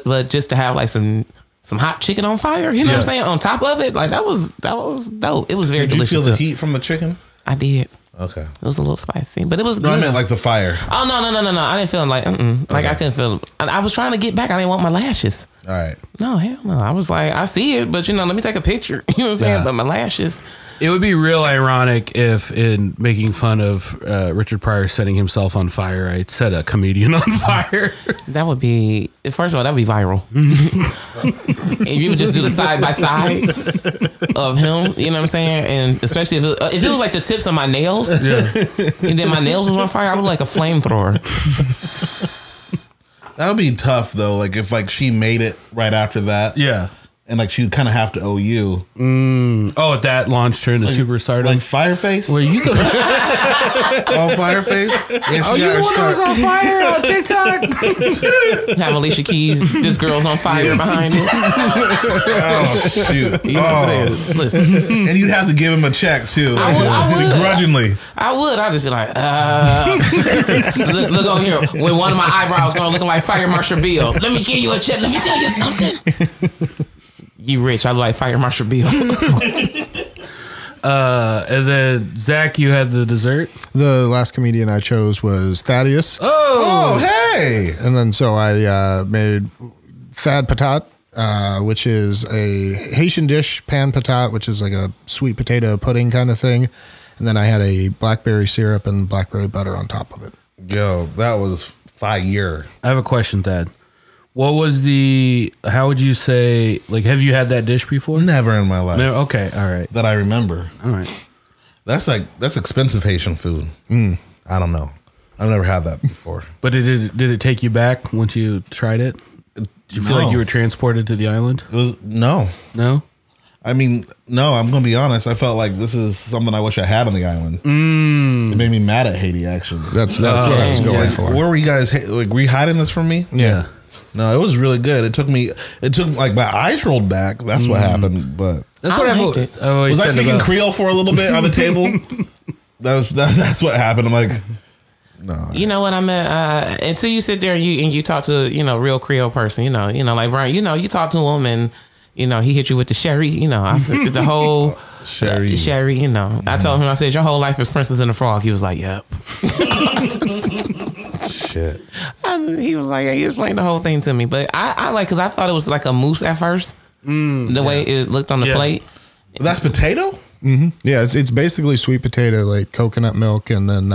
But just to have like some hot chicken on fire, you know what I'm saying? On top of it, like that was dope. It was very delicious.
Did you feel the heat from the chicken?
I did.
Okay.
It was a little spicy, but it was good.
No, I meant like the fire.
Oh, no. I didn't feel like, like I couldn't feel it. I was trying to get back. I didn't want my lashes.
All right.
No, hell no. I was like, I see it, but let me take a picture. You know what I'm saying? But my lashes.
It would be real ironic if, in making fun of Richard Pryor setting himself on fire, I set a comedian on fire. That would be, first of all, that would be viral. If you would just do the side by side of him, you know what I'm saying? And especially if it was like the tips of my nails, and then my nails was on fire, I would like a flamethrower.
That would be tough though. Like if like she made it right after that. Yeah. And like she'd kind of have to owe you.
Oh, if that launched her into superstardom.
Like Fireface?
Well, you could.
On Fireface. Yeah,
Oh, you the one that was on fire on TikTok?
Have Alicia Keys. This girl's on fire behind you.
Oh shoot!
You know what I'm saying? Listen,
And you'd have to give him a check too.
I would.
Begrudgingly.
I would. I'd just be like, look over here with one of my eyebrows going looking like Fire Marshal Bill. Let me give you a check. Let me tell you something. You rich. I look like Fire Marshal Bill.
And then Zach, you had the dessert.
The last comedian I chose was Thaddeus.
Oh, hey!
And then so I made Thad Patat, which is a Haitian dish, pan patat, which is like a sweet potato pudding kind of thing. And then I had a blackberry syrup and blackberry butter on top of it.
Yo, that was fire.
I have a question, Thad. What was how would you say, like, have you had that dish before?
Never in my life.
No, okay, all right.
That I remember.
All right.
That's expensive Haitian food. I don't know. I've never had that before.
But did it take you back once you tried it? Did you feel like you were transported to the island?
It was no. I mean, no, I'm going to be honest. I felt like this is something I wish I had on the island. It made me mad at Haiti, actually.
That's what I was going for.
Where were you guys, like, were you hiding this from me?
Yeah.
No, it was really good. It took like my eyes rolled back. That's what happened. But
That's what
liked
I
it.
always
was I
said
speaking
about.
Creole for a little bit on the table? That's what happened. I'm like, no.
You know what I meant? Until you sit there and you talk to real Creole person. You know like Brian. You talk to him and he hit you with the sherry. I said the whole
Sherry.
Sherry. I told him, I said, your whole life is Princess and the Frog. He was like, yep.
Shit.
And he was like, he explained the whole thing to me. But I like, because I thought it was like a mousse at first. The way it looked on the plate.
That's potato?
Mm-hmm. Yeah, it's basically sweet potato, like coconut milk and then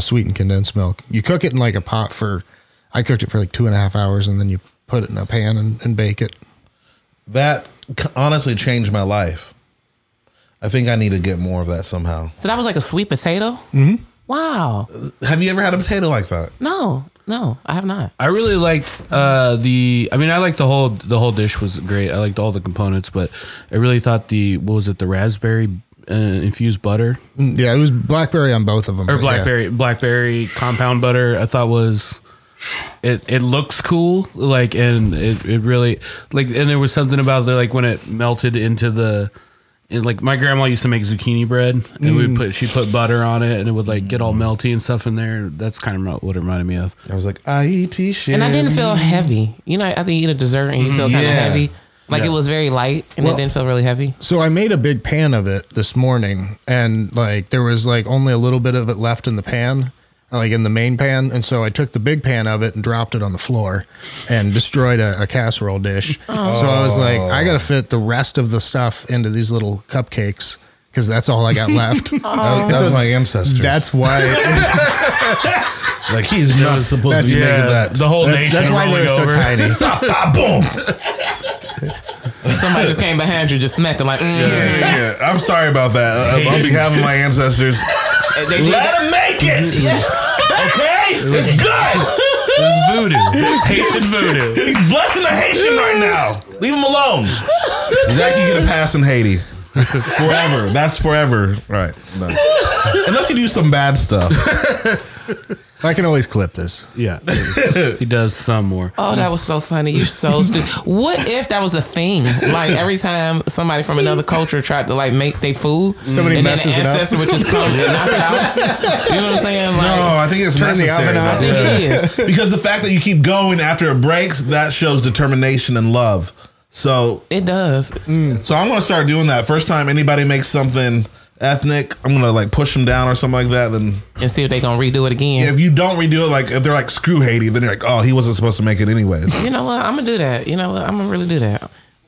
sweetened condensed milk. You cook it in like a pot I cooked it for like 2.5 hours and then you put it in a pan and bake it.
That honestly changed my life. I think I need to get more of that somehow.
So that was like a sweet potato?
Mm-hmm.
Wow.
Have you ever had a potato like that?
No, I have not.
I really liked I liked the whole dish was great. I liked all the components, but I really thought the raspberry infused butter?
Yeah, it was blackberry on both of them.
Or blackberry compound butter. I thought was it looks cool, like, and it really, like, and there was something about the, like, when it melted into like my grandma used to make zucchini bread and she put butter on it and it would like get all melty and stuff in there. That's kind of what it reminded me of.
I was like, I eat shit.
And I didn't feel heavy. I think you eat a dessert and you feel kind of heavy. Like it was very light and it didn't feel really heavy.
So I made a big pan of it this morning and like there was like only a little bit of it left in the pan, like in the main pan. And so I took the big pan of it and dropped it on the floor and destroyed a casserole dish. So I was like, I got to fit the rest of the stuff into these little cupcakes because that's all I got left.
That's my ancestors.
That's why.
Like he's not supposed to be making that.
The whole nation.
That's why they're so
over.
tiny.
Boom.
Somebody just came behind you, just smacked it like,
Yeah. I'm sorry about that. On behalf of my ancestors, let him make it. Okay? It's good.
It's voodoo. It's Haitian voodoo.
He's blessing a Haitian right now. Leave him alone. Zach, you get a pass in Haiti. Forever. That's forever. Right. No. Unless you do some bad stuff.
I can always clip this.
Yeah. He does some more.
oh, that was so funny. You're so stupid. What if that was a thing? Like every time somebody from another culture tried to like make their food,
Somebody
and then
messes
the
it up.
ancestor would just come and knock it out. You know what I'm saying? Like,
No, I think it's
Turn the
necessary.
oven on.
I think it is.
Because the fact that you keep going after it breaks, that shows determination and love. So
It does.
So I'm gonna start doing that. First time anybody makes something ethnic, I'm gonna like push them down or something like that. Then
And see if they gonna redo it again.
if you don't redo it, like if they're like screw Haiti, then you're like, oh, he wasn't supposed to make it anyways.
You know what? I'm gonna do that. You know what? I'm gonna really do that.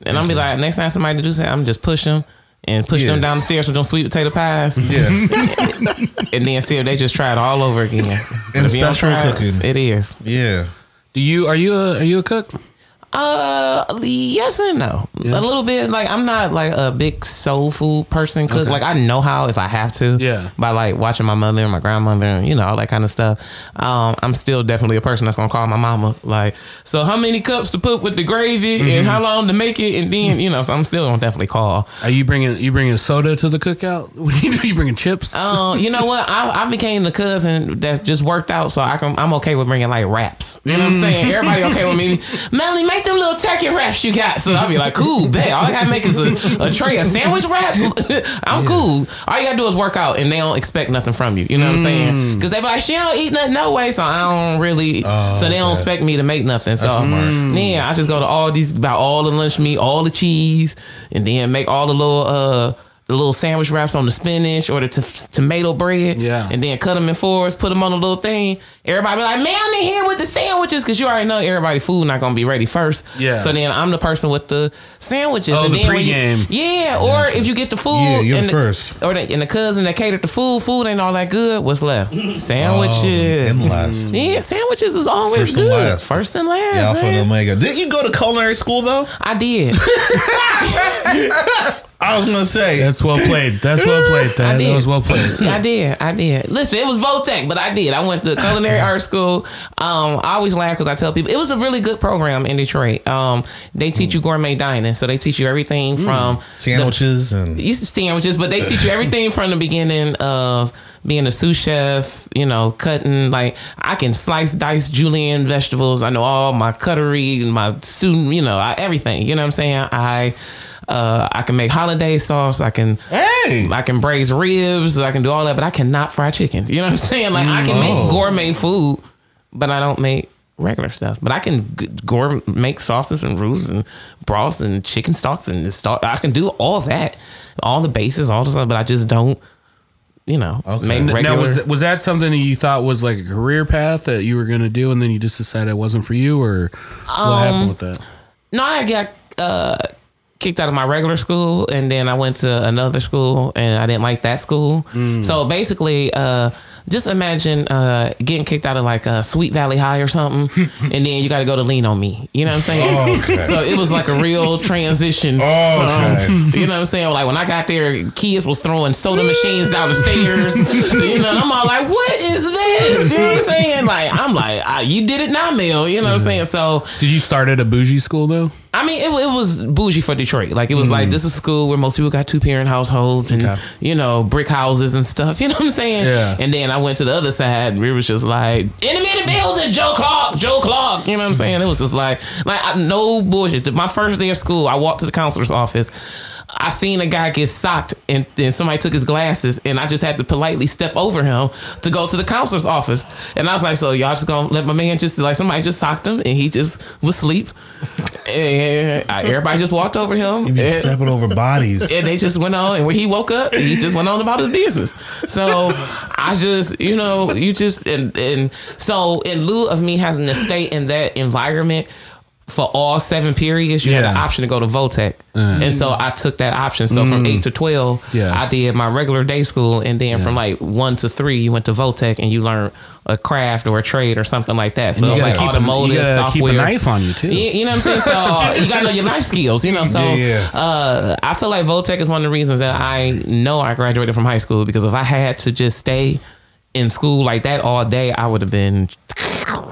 And I'm gonna be like, next time somebody do something, I'm gonna just push them and push them down the stairs with them sweet potato pies.
Yeah,
And then see if they just try it all over again. But if you don't
Ancestral
try it,
cooking.
it is.
yeah.
Are you a cook?
Yes and no.
Yeah.
A little bit. Like, I'm not like a big soul food person cook.
Okay.
Like, I know how if I have to.
Yeah.
By like watching my mother and my grandmother and, you know, all that kind of stuff. I'm still definitely a person that's gonna call my mama like, so how many cups to put with the gravy and how long to make it, and then, you know, so I'm still gonna definitely call.
Are you bringing soda to the cookout? What do you do? You bringing chips?
You know what? I became the cousin that just worked out, so I'm okay with bringing like wraps. You know what I'm saying? Everybody okay with me. Melanie, make them little turkey wraps you got. So I'll be like, cool, bet. All I gotta make is a tray of sandwich wraps. I'm cool. All you gotta do is work out, and they don't expect nothing from you. You know what I'm saying? Because they be like, she don't eat nothing no way, so I don't really. So they don't expect me to make nothing. So yeah, I just go to all these, about all the lunch meat, all the cheese, and then make all the little sandwich wraps on the spinach or the tomato bread.
Yeah.
And then cut them in fours, put them on a little thing. Everybody be like, man, I'm in here with the sandwiches, because you already know everybody's food not going to be ready first.
Yeah.
So then I'm the person with the sandwiches.
Oh,
and
the
then
pregame.
Yeah, or if you get the food.
Yeah, you're
and
first.
And the cousin that catered the food ain't all that good. What's left? Sandwiches.
And last.
Yeah, sandwiches is always
First and
good.
last.
First and last.
The Alpha
man.
and Omega. Didn't you go to culinary school though?
I did.
I was gonna say
That's well played. That's well played. That was well played.
I did. Listen, it was Votech, but I did. I went to culinary art school. I always laugh because I tell people it was a really good program in Detroit. They teach you gourmet dining, so they teach you everything from
sandwiches and
sandwiches, but they teach you everything from the beginning of being a sous chef, you know, cutting, like I can dice julienne vegetables. I know all my cutlery, my soup, you know, everything. You know what I'm saying? I can make holiday sauce. I can braise ribs. I can do all that, but I cannot fry chicken. You know what I'm saying? Like I can make gourmet food, but I don't make regular stuff. But I can make sauces and roux and broths and chicken stocks and stock. I can do all that, all the bases, all the stuff, but I just don't. You know, make regular.
Now, was that something that you thought was like a career path that you were going to do, and then you just decided it wasn't for you, or what happened with that?
No, I got kicked out of my regular school, and then I went to another school, and I didn't like that school. So basically, just imagine getting kicked out of like Sweet Valley High or something, and then you got to go to Lean on Me. You know what I'm saying?
Okay.
So it was like a real transition. From, you know what I'm saying? Like when I got there, kids was throwing soda machines down the stairs. You know, and I'm all like, "What is this?" You know what I'm saying? Like I'm like, "You did it now, Mel." You know what I'm saying? So
did you start at a bougie school though?
I mean, it was bougie for Detroit. Like, it was like, this is a school where most people got 2-parent households and, you know, brick houses and stuff. You know what I'm saying?
Yeah.
And then I went to the other side where it was just like, in the minute building, Joe Clark. You know what I'm saying? It was just like no bullshit. My first day of school, I walked to the counselor's office. I seen a guy get socked and somebody took his glasses, and I just had to politely step over him to go to the counselor's office. And I was like, so y'all just gonna let my man just, like, somebody just socked him and he just was asleep. And everybody just walked over him.
you be stepping over bodies.
And they just went on, and when he woke up, he just went on about his business. So I just, you know, and so in lieu of me having to stay in that environment for all 7 periods, you had an option to go to Votech. And so I took that option. So from 8 to 12, I did my regular day school. And then from like 1 to 3, you went to Votech and you learned a craft or a trade or something like that. So like automotive, software.
Keep a knife on you too.
You know what I'm saying? So you got to know your life skills, you know? So I feel like Votech is one of the reasons that I know I graduated from high school, because if I had to just stay in school like that all day, I would have been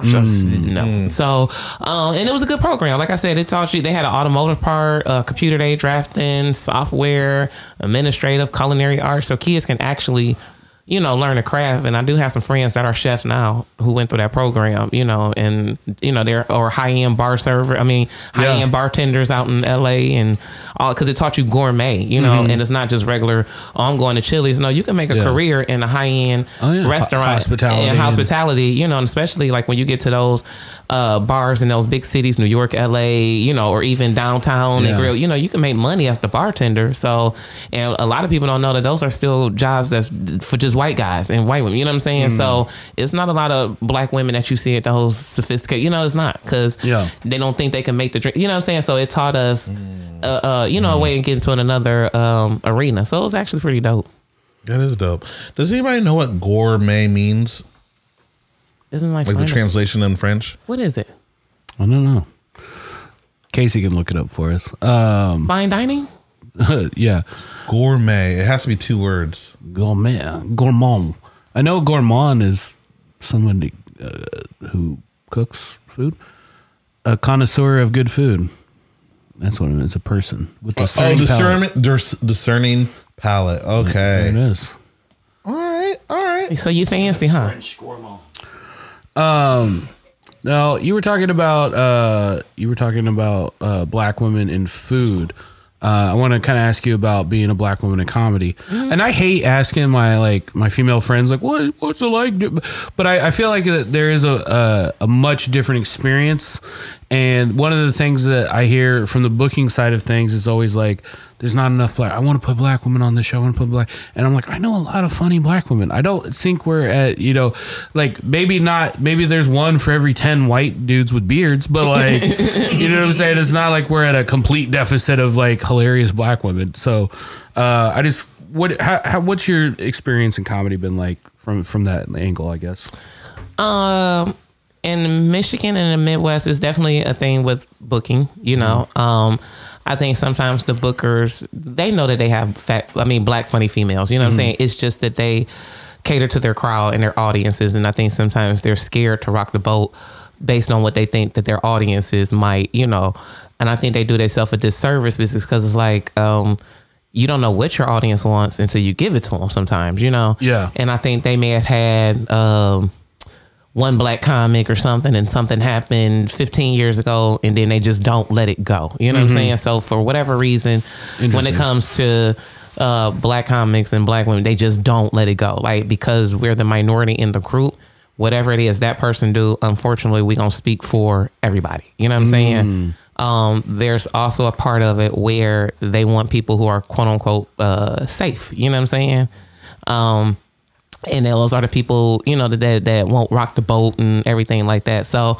no. So and it was a good program. Like I said, it taught you, they had an automotive part, computer aided drafting, software, administrative, culinary arts, so kids can actually, you know, learn a craft. And I do have some friends that are chefs now who went through that program, you know, and, you know, they're, or high-end high-end bartenders out in LA, and all, because it taught you gourmet, you know, and it's not just regular, I'm going to Chili's. No, you can make a career in a high-end restaurant and hospitality, you know, and especially like when you get to those bars in those big cities, New York, LA, you know, or even downtown, they grill, you know, you can make money as the bartender. So, and a lot of people don't know that those are still jobs that's for just white guys and white women, you know what I'm saying? So it's not a lot of black women that you see at those sophisticated, you know, it's not, because they don't think they can make the drink, you know what I'm saying? So it taught us, you know, a way to get into another arena. So it was actually pretty dope.
That is dope. Does anybody know what gourmet means?
Isn't
like the translation in French?
What is it?
I don't know. Casey can look it up for us.
Fine dining?
Yeah.
Gourmet. It has to be 2 words.
Gourmand. I know gourmand is someone who cooks food. A connoisseur of good food. That's what it is. A person with discerning palate.
Discerning palate. Okay.
There it is.
All right.
So you fancy, huh?
French gourmand.
No, you were talking about black women in food. I want to kind of ask you about being a black woman in comedy. Mm-hmm. And I hate asking my female friends, like, what's it like? But I feel like there is a much different experience. And one of the things that I hear from the booking side of things is always like, there's not enough I want to put black women on the show. I want to put black. And I'm like, I know a lot of funny black women. I don't think we're at, maybe there's one for every 10 white dudes with beards, but like, you know what I'm saying? It's not like we're at a complete deficit of like hilarious black women. So what's your experience in comedy been like from that angle, I guess?
In Michigan and the Midwest, it's definitely a thing with booking, I think sometimes the bookers, they know that they have black funny females, you know what I'm saying? It's just that they cater to their crowd and their audiences. And I think sometimes they're scared to rock the boat based on what they think that their audiences might, and I think they do themselves a disservice because it's like, you don't know what your audience wants until you give it to them sometimes,
Yeah.
And I think they may have had, one black comic or something and something happened 15 years ago and then they just don't let it go. You know what I'm saying? So for whatever reason, when it comes to black comics and black women, they just don't let it go. Like, because we're the minority in the group, whatever it is that person do, unfortunately, we gonna speak for everybody. You know what I'm saying? There's also a part of it where they want people who are quote unquote safe. You know what I'm saying? And those are the people, that won't rock the boat and everything like that. So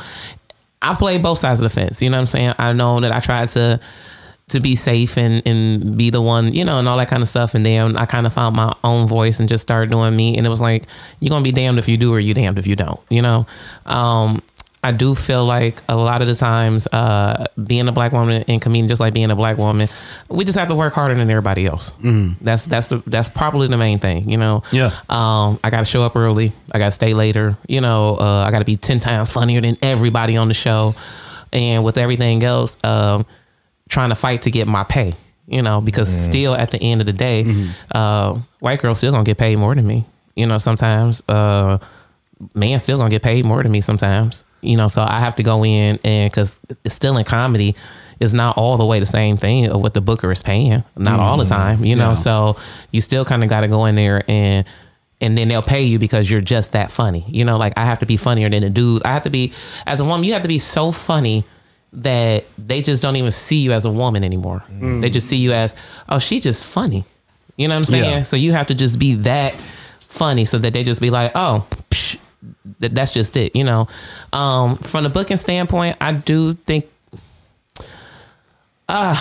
I played both sides of the fence. You know what I'm saying? I know that I tried to be safe and be the one, and all that kind of stuff. And then I kind of found my own voice and just started doing me. And it was like, you're going to be damned if you do or you damned if you don't, I do feel like a lot of the times being a black woman in comedian, just like being a black woman, we just have to work harder than everybody else. That's probably the main thing,
Yeah.
I got to show up early. I got to stay later. I got to be 10 times funnier than everybody on the show. And with everything else, trying to fight to get my pay, because still at the end of the day, white girls still gonna get paid more than me. Sometimes man still gonna get paid more than me sometimes. So I have to go in and because it's still in comedy, it's not all the way the same thing of what the booker is paying. Not all the time, So you still kind of got to go in there and then they'll pay you because you're just that funny. Like I have to be funnier than the dude. I have to be, as a woman, you have to be so funny that they just don't even see you as a woman anymore. They just see you as, oh, she just funny. You know what I'm saying?
Yeah.
So you have to just be that funny so that they just be like, oh, psh, that's just it. From the booking standpoint, I do think, as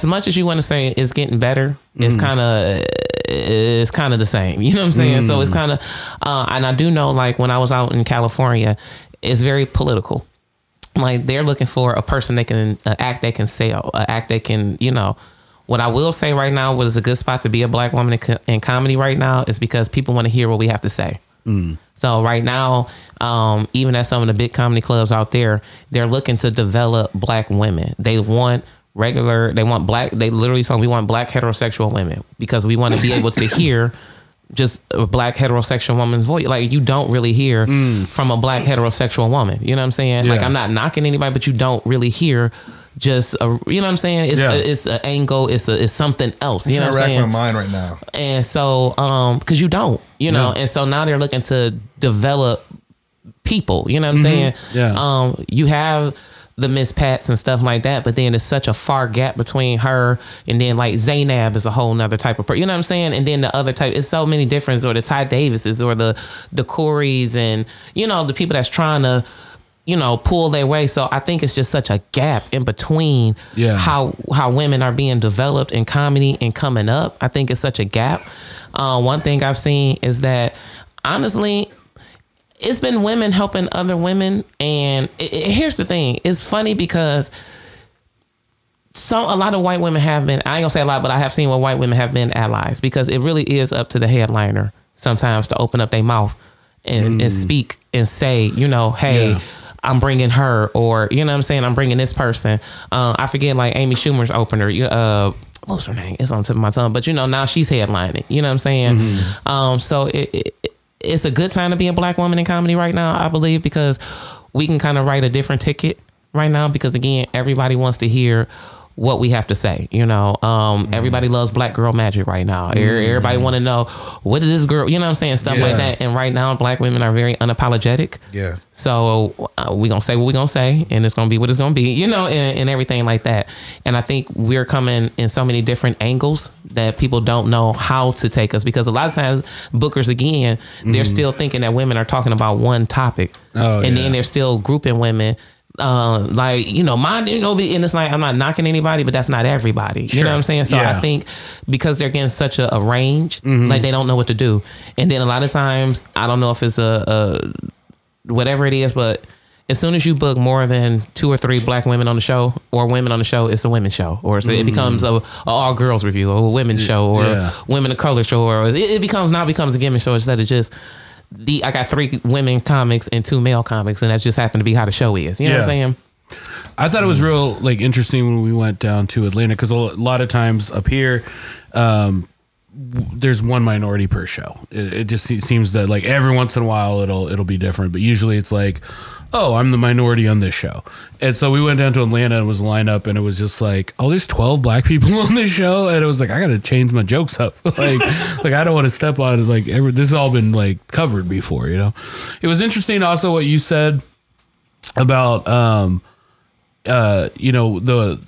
much as you want to say it's getting better, it's kind of the same. You know what I'm saying? So it's kind of, and I do know, like when I was out in California, it's very political. Like they're looking for a person that can act that can sell, act that can, What I will say right now, what is a good spot to be a black woman in comedy right now is because people want to hear what we have to say. So right now, even at some of the big comedy clubs out there, they're looking to develop black women. They want black, they literally say we want black heterosexual women because we want to be able to hear just a black heterosexual woman's voice. Like you don't really hear from a black heterosexual woman. You know what I'm saying?
Yeah.
Like I'm not knocking anybody, but you don't really hear just you know what I'm saying? It's an angle. It's something else. You know what I'm saying?
Rack my mind right now.
And so, cause you don't, and so now they're looking to develop people, you know what I'm saying?
Yeah.
You have the Miss Pats and stuff like that, but then there's such a far gap between her and then like Zaynab is a whole nother type of person, you know what I'm saying? And then the other type, it's so many different, or the Ty Davises or the Coreys and, the people that's trying to, pull their way. So I think it's just such a gap in between how women are being developed in comedy and coming up. I think it's such a gap. One thing I've seen is that honestly, it's been women helping other women. And here's the thing. It's funny because a lot of white women have been, I ain't gonna say a lot, but I have seen where white women have been allies, because it really is up to the headliner sometimes to open up their mouth and speak and say, you know, hey, I'm bringing her, or, you know what I'm saying, I'm bringing this person. I forget, like Amy Schumer's opener. What's her name? It's on the tip of my tongue. But, you know, now she's headlining. You know what I'm saying? So it's a good time to be a black woman in comedy right now, I believe, because we can kind of write a different ticket right now, because, again, everybody wants to hear what we have to say. You know, everybody loves Black Girl Magic right now. Everybody want to know, what is this girl, you know what I'm saying, stuff like that. And right now black women are very unapologetic. So we gonna say what we gonna say, and it's gonna be what it's gonna be, you know, and everything like that. And I think we're coming in so many different angles that people don't know how to take us, because a lot of times bookers, again, they're still thinking that women are talking about one topic, and then they're still grouping women like, you know, mine, you know, and it's like, I'm not knocking anybody, but that's not everybody. You know what I'm saying? So I think because they're getting such a range, like they don't know what to do. And then a lot of times, I don't know if it's a whatever it is, but as soon as you book more than 2 or 3 black women on the show, or women on the show, it's a women's show, or it becomes a all girls review, or a women's show, or women of color show, or it becomes a gimmick show instead of just I got 3 women comics and 2 male comics, and that just happened to be how the show is. You know what I'm saying?
I thought it was real like interesting when we went down to Atlanta, because a lot of times up here, there's one minority per show. It just seems that like every once in a while it'll be different, but usually it's like, oh, I'm the minority on this show. And so we went down to Atlanta and it was a lineup, and it was just like, oh, there's 12 black people on this show. And it was like, I got to change my jokes up. like I don't want to step on it. Like this has all been like covered before, you know? It was interesting also what you said about, you know,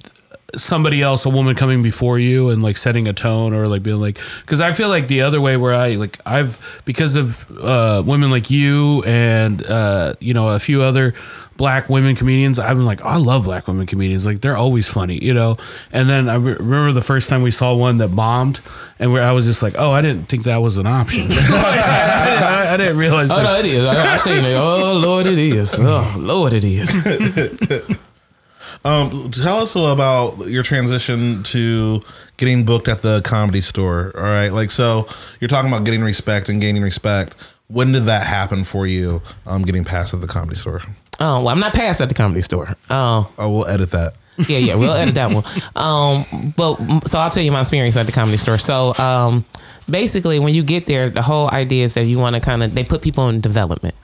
somebody else, a woman coming before you and like setting a tone, or like being like, because I feel like the other way where because of women like you and you know, a few other black women comedians, I've been like, oh, I love black women comedians, like they're always funny, you know. And then I remember the first time we saw one that bombed, and I was just like, oh, I didn't think that was an option. I didn't realize that.
No, it is. I seen it. Oh Lord, it is. Oh Lord, it is.
Tell us about your transition to getting booked at the Comedy Store. All right. Like, so you're talking about getting respect and gaining respect. When did that happen for you, getting passed at the Comedy Store?
Oh, well, I'm not passed at the Comedy Store.
We'll edit that.
Yeah, we'll edit that one. But so I'll tell you my experience at the Comedy Store. So basically, when you get there, the whole idea is that you want to they put people in development.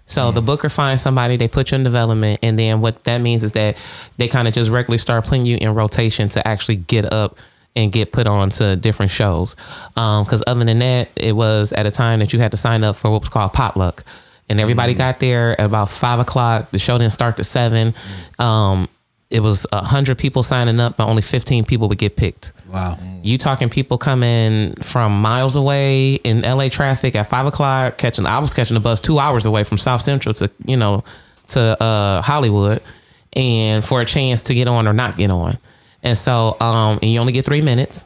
So the booker finds somebody, they put you in development, and then what that means is that they kind of just regularly start putting you in rotation to actually get up and get put on to different shows. Because other than that, it was at a time that you had to sign up for what was called potluck. And everybody got there at about 5 o'clock. The show didn't start at 7. It was 100 people signing up, but only 15 people would get picked.
Wow.
You talking people coming from miles away in LA traffic at 5 o'clock, I was catching the bus 2 hours away from South Central to Hollywood, and for a chance to get on or not get on. And so, and you only get 3 minutes,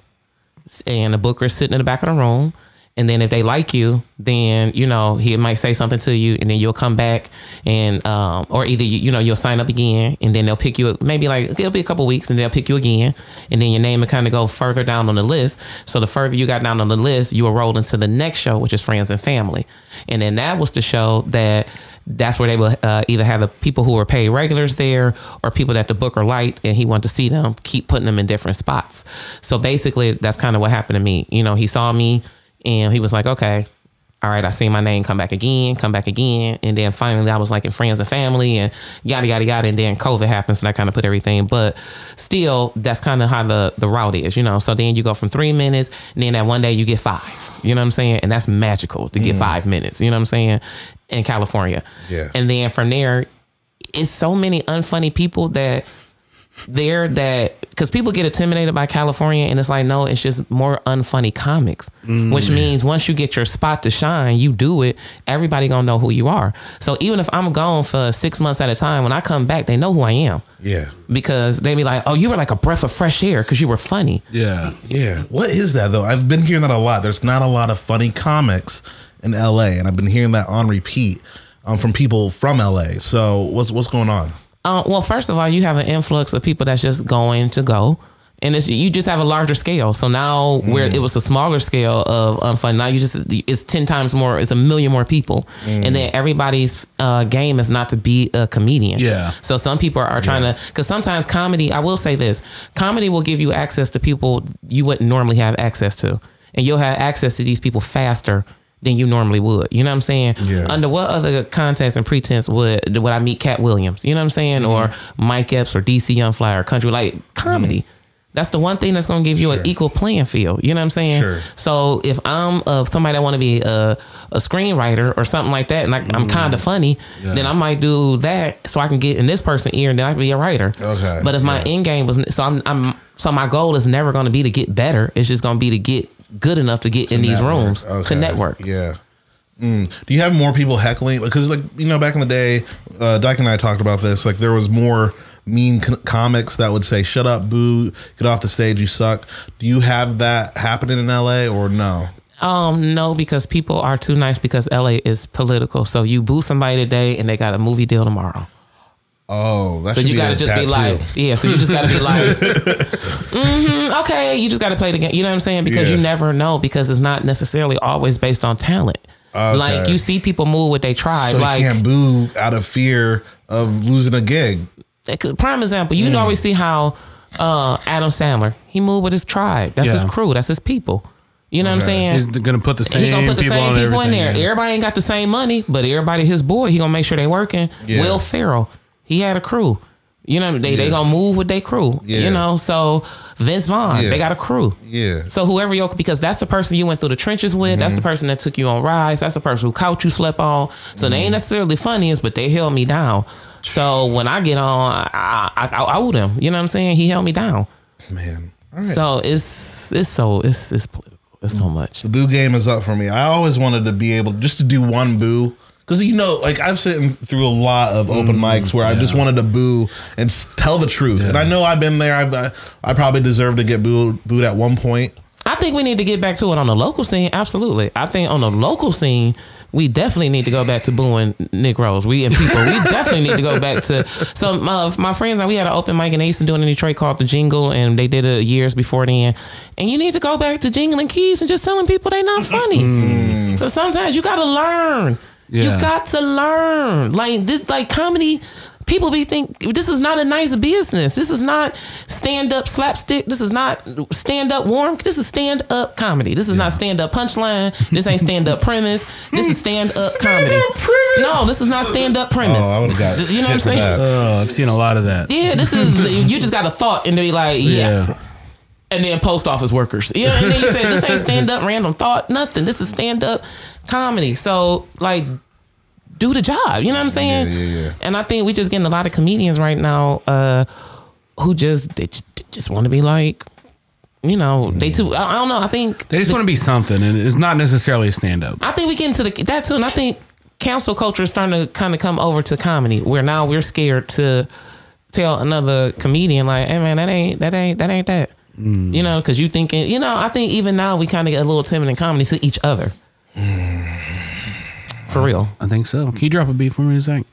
and the booker's sitting in the back of the room. And then if they like you, then, you know, he might say something to you, and then you'll come back and, or either, you'll sign up again, and then they'll pick you up, maybe like, it'll be a couple weeks, and they'll pick you again. And then your name will kind of go further down on the list. So the further you got down on the list, you will roll into the next show, which is Friends and Family. And then that was the show that's where they will either have the people who are paid regulars there, or people that the booker liked and he wanted to see them, keep putting them in different spots. So basically that's kind of what happened to me. You know, he saw me, and he was like, okay, all right, I seen my name come back again. And then finally I was like in Friends and Family and yada, yada, yada. And then COVID happens, and I kind of put everything. But still, that's kind of how the route is, you know. So then you go from 3 minutes, and then that one day you get 5. You know what I'm saying? And that's magical to get 5 minutes. You know what I'm saying? In California. Yeah. And then from there, it's so many unfunny people because people get intimidated by California, and it's like, no, it's just more unfunny comics, which means once you get your spot to shine, you do it, everybody gonna know who you are. So even if I'm gone for 6 months at a time, when I come back, they know who I am. Yeah. Because they be like, oh, you were like a breath of fresh air because you were funny.
Yeah. Yeah. What is that though? I've been hearing that a lot. There's not a lot of funny comics in LA, and I've been hearing that on repeat. from people from LA. So what's going on?
Well, first of all, you have an influx of people that's just going to go. And you just have a larger scale. So now where it was a smaller scale of fun, now it's 10 times more, it's 1 million more people. And then everybody's game is not to be a comedian.
Yeah.
So some people are trying to, because sometimes comedy, I will say this, comedy will give you access to people you wouldn't normally have access to. And you'll have access to these people faster than you normally would. You know what I'm saying? Yeah. Under what other context and pretense would I meet Cat Williams? You know what I'm saying? Or Mike Epps or DC Young Fly or country, like comedy. That's the one thing that's going to give you an equal playing field. You know what I'm saying? Sure. So if I'm somebody that want to be a screenwriter or something like that, and I'm kind of funny, then I might do that so I can get in this person's ear and then I can be a writer. Okay. But if my end game was, so my goal is never going to be to get better. It's just going to be to get good enough to get in these rooms to network.
Yeah. Do you have more people heckling? Because back in the day, Dyke and I talked about this. Like there was more mean comics that would say, shut up, boo, get off the stage, you suck. Do you have that happening in LA or no?
No, because people are too nice because LA is political. So you boo somebody today and they got a movie deal tomorrow.
Oh, that's
so you got to just be like, so you just got to be like, okay, you just got to play the game. You know what I'm saying? Because you never know, because it's not necessarily always based on talent. Okay. Like you see people move what they tribe.
So
like,
you can't boo out of fear of losing a gig.
Prime example, you always see how Adam Sandler, he moved with his tribe. That's his crew. That's his people. You know what I'm saying?
He's going to put the same
people in there. Yeah. Everybody ain't got the same money, but everybody his boy, he going to make sure they working. Yeah. Will Ferrell, he had a crew. You know, they going to move with their crew. Yeah. You know, so Vince Vaughn, they got a crew. Yeah. So whoever because that's the person you went through the trenches with. That's the person that took you on rides. That's the person who couch you slept on. So they ain't necessarily funniest, but they held me down. So when I get on, I owed him. You know what I'm saying? He held me down. Man. All right. So it's political. It's so much.
The boo game is up for me. I always wanted to be able just to do one boo. Because, I've sitting through a lot of open mics where I just wanted to boo and tell the truth. Yeah. And I know I've been there. I probably deserve to get booed at one point.
I think we need to get back to it on the local scene. Absolutely. I think on the local scene, we definitely need to go back to booing Negroes. We definitely need to go back to some my friends. We had an open mic in Easton doing in Detroit called The Jingle, and they did it years before then. And you need to go back to jingling keys and just telling people they not funny. Because sometimes you got to learn. Yeah. You got to learn. Like this, like comedy. People think this is not a nice business. This is not stand-up slapstick. This is not stand-up warm. This is stand-up comedy. This is not stand-up punchline. This ain't stand-up premise. This is stand-up comedy. No, this is not stand-up premise.
Oh, I would have got
you know what I'm saying?
Oh, I've seen a lot of that.
Yeah, this is you just got a thought and be like, yeah. And then post office workers. Yeah, and then you say this ain't stand-up random thought, nothing. This is stand-up comedy. So like, do the job. You know what I'm saying? Yeah. And I think we just getting a lot of comedians right now who just want to be like, they too. I don't know. I think
they just want to be something, and it's not necessarily a stand up.
I think we get into that too, and I think cancel culture is starting to kind of come over to comedy, where now we're scared to tell another comedian like, "Hey man, that ain't that." Because you thinking, I think even now we kind of get a little timid in comedy to each other. For real.
I think so. Can you drop a beat for me a sec?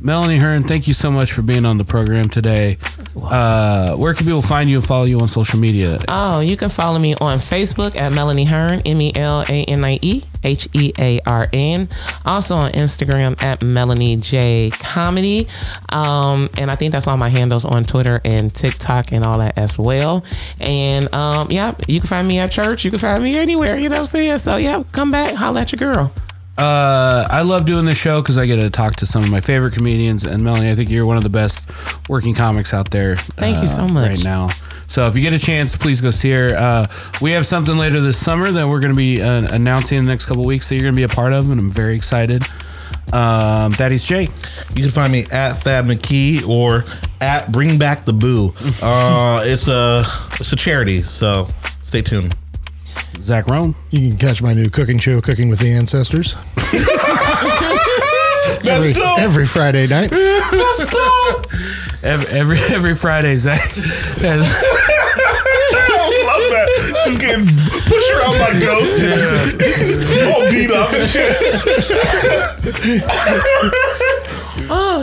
Melanie Hearn, thank you so much for being on the program today. Where can people find you and follow you on social media?
Oh, you can follow me on Facebook at Melanie Hearn, MELANIE HEARN. Also on Instagram at Melanie J Comedy. And I think that's all my handles on Twitter and TikTok and all that as well. And you can find me at church. You can find me anywhere. You know what I'm saying? So come back, holla at your girl.
I love doing this show because I get to talk to some of my favorite comedians. And Melanie, I think you're one of the best working comics out there.
Thank you so much.
Right now. So if you get a chance, please go see her. We have something later this summer that we're going to be announcing in the next couple of weeks that you're going to be a part of, and I'm very excited. Thaddeus J.
You can find me at Thad McKee or at Bring Back the Boo. It's a charity, so stay tuned.
Zach Rome.
You can catch my new cooking show, Cooking with the Ancestors. every Friday night.
That's dope.
Every Friday, Zach.
I love that. Just getting pushed around by ghosts. All beat up and shit.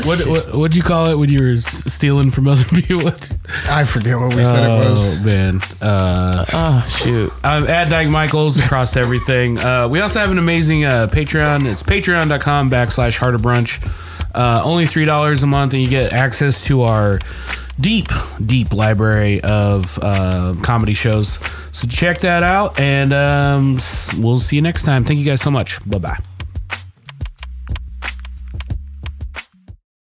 What'd you call it when you were stealing from other people?
I forget what we said it was.
Oh man.
Shoot.
I'm at Dyke Michaels across everything. We also have an amazing Patreon. It's patreon.com/Harder Brunch. Only $3 a month, and you get access to our deep library of comedy shows. So check that out, and we'll see you next time. Thank you guys so much. Bye-bye.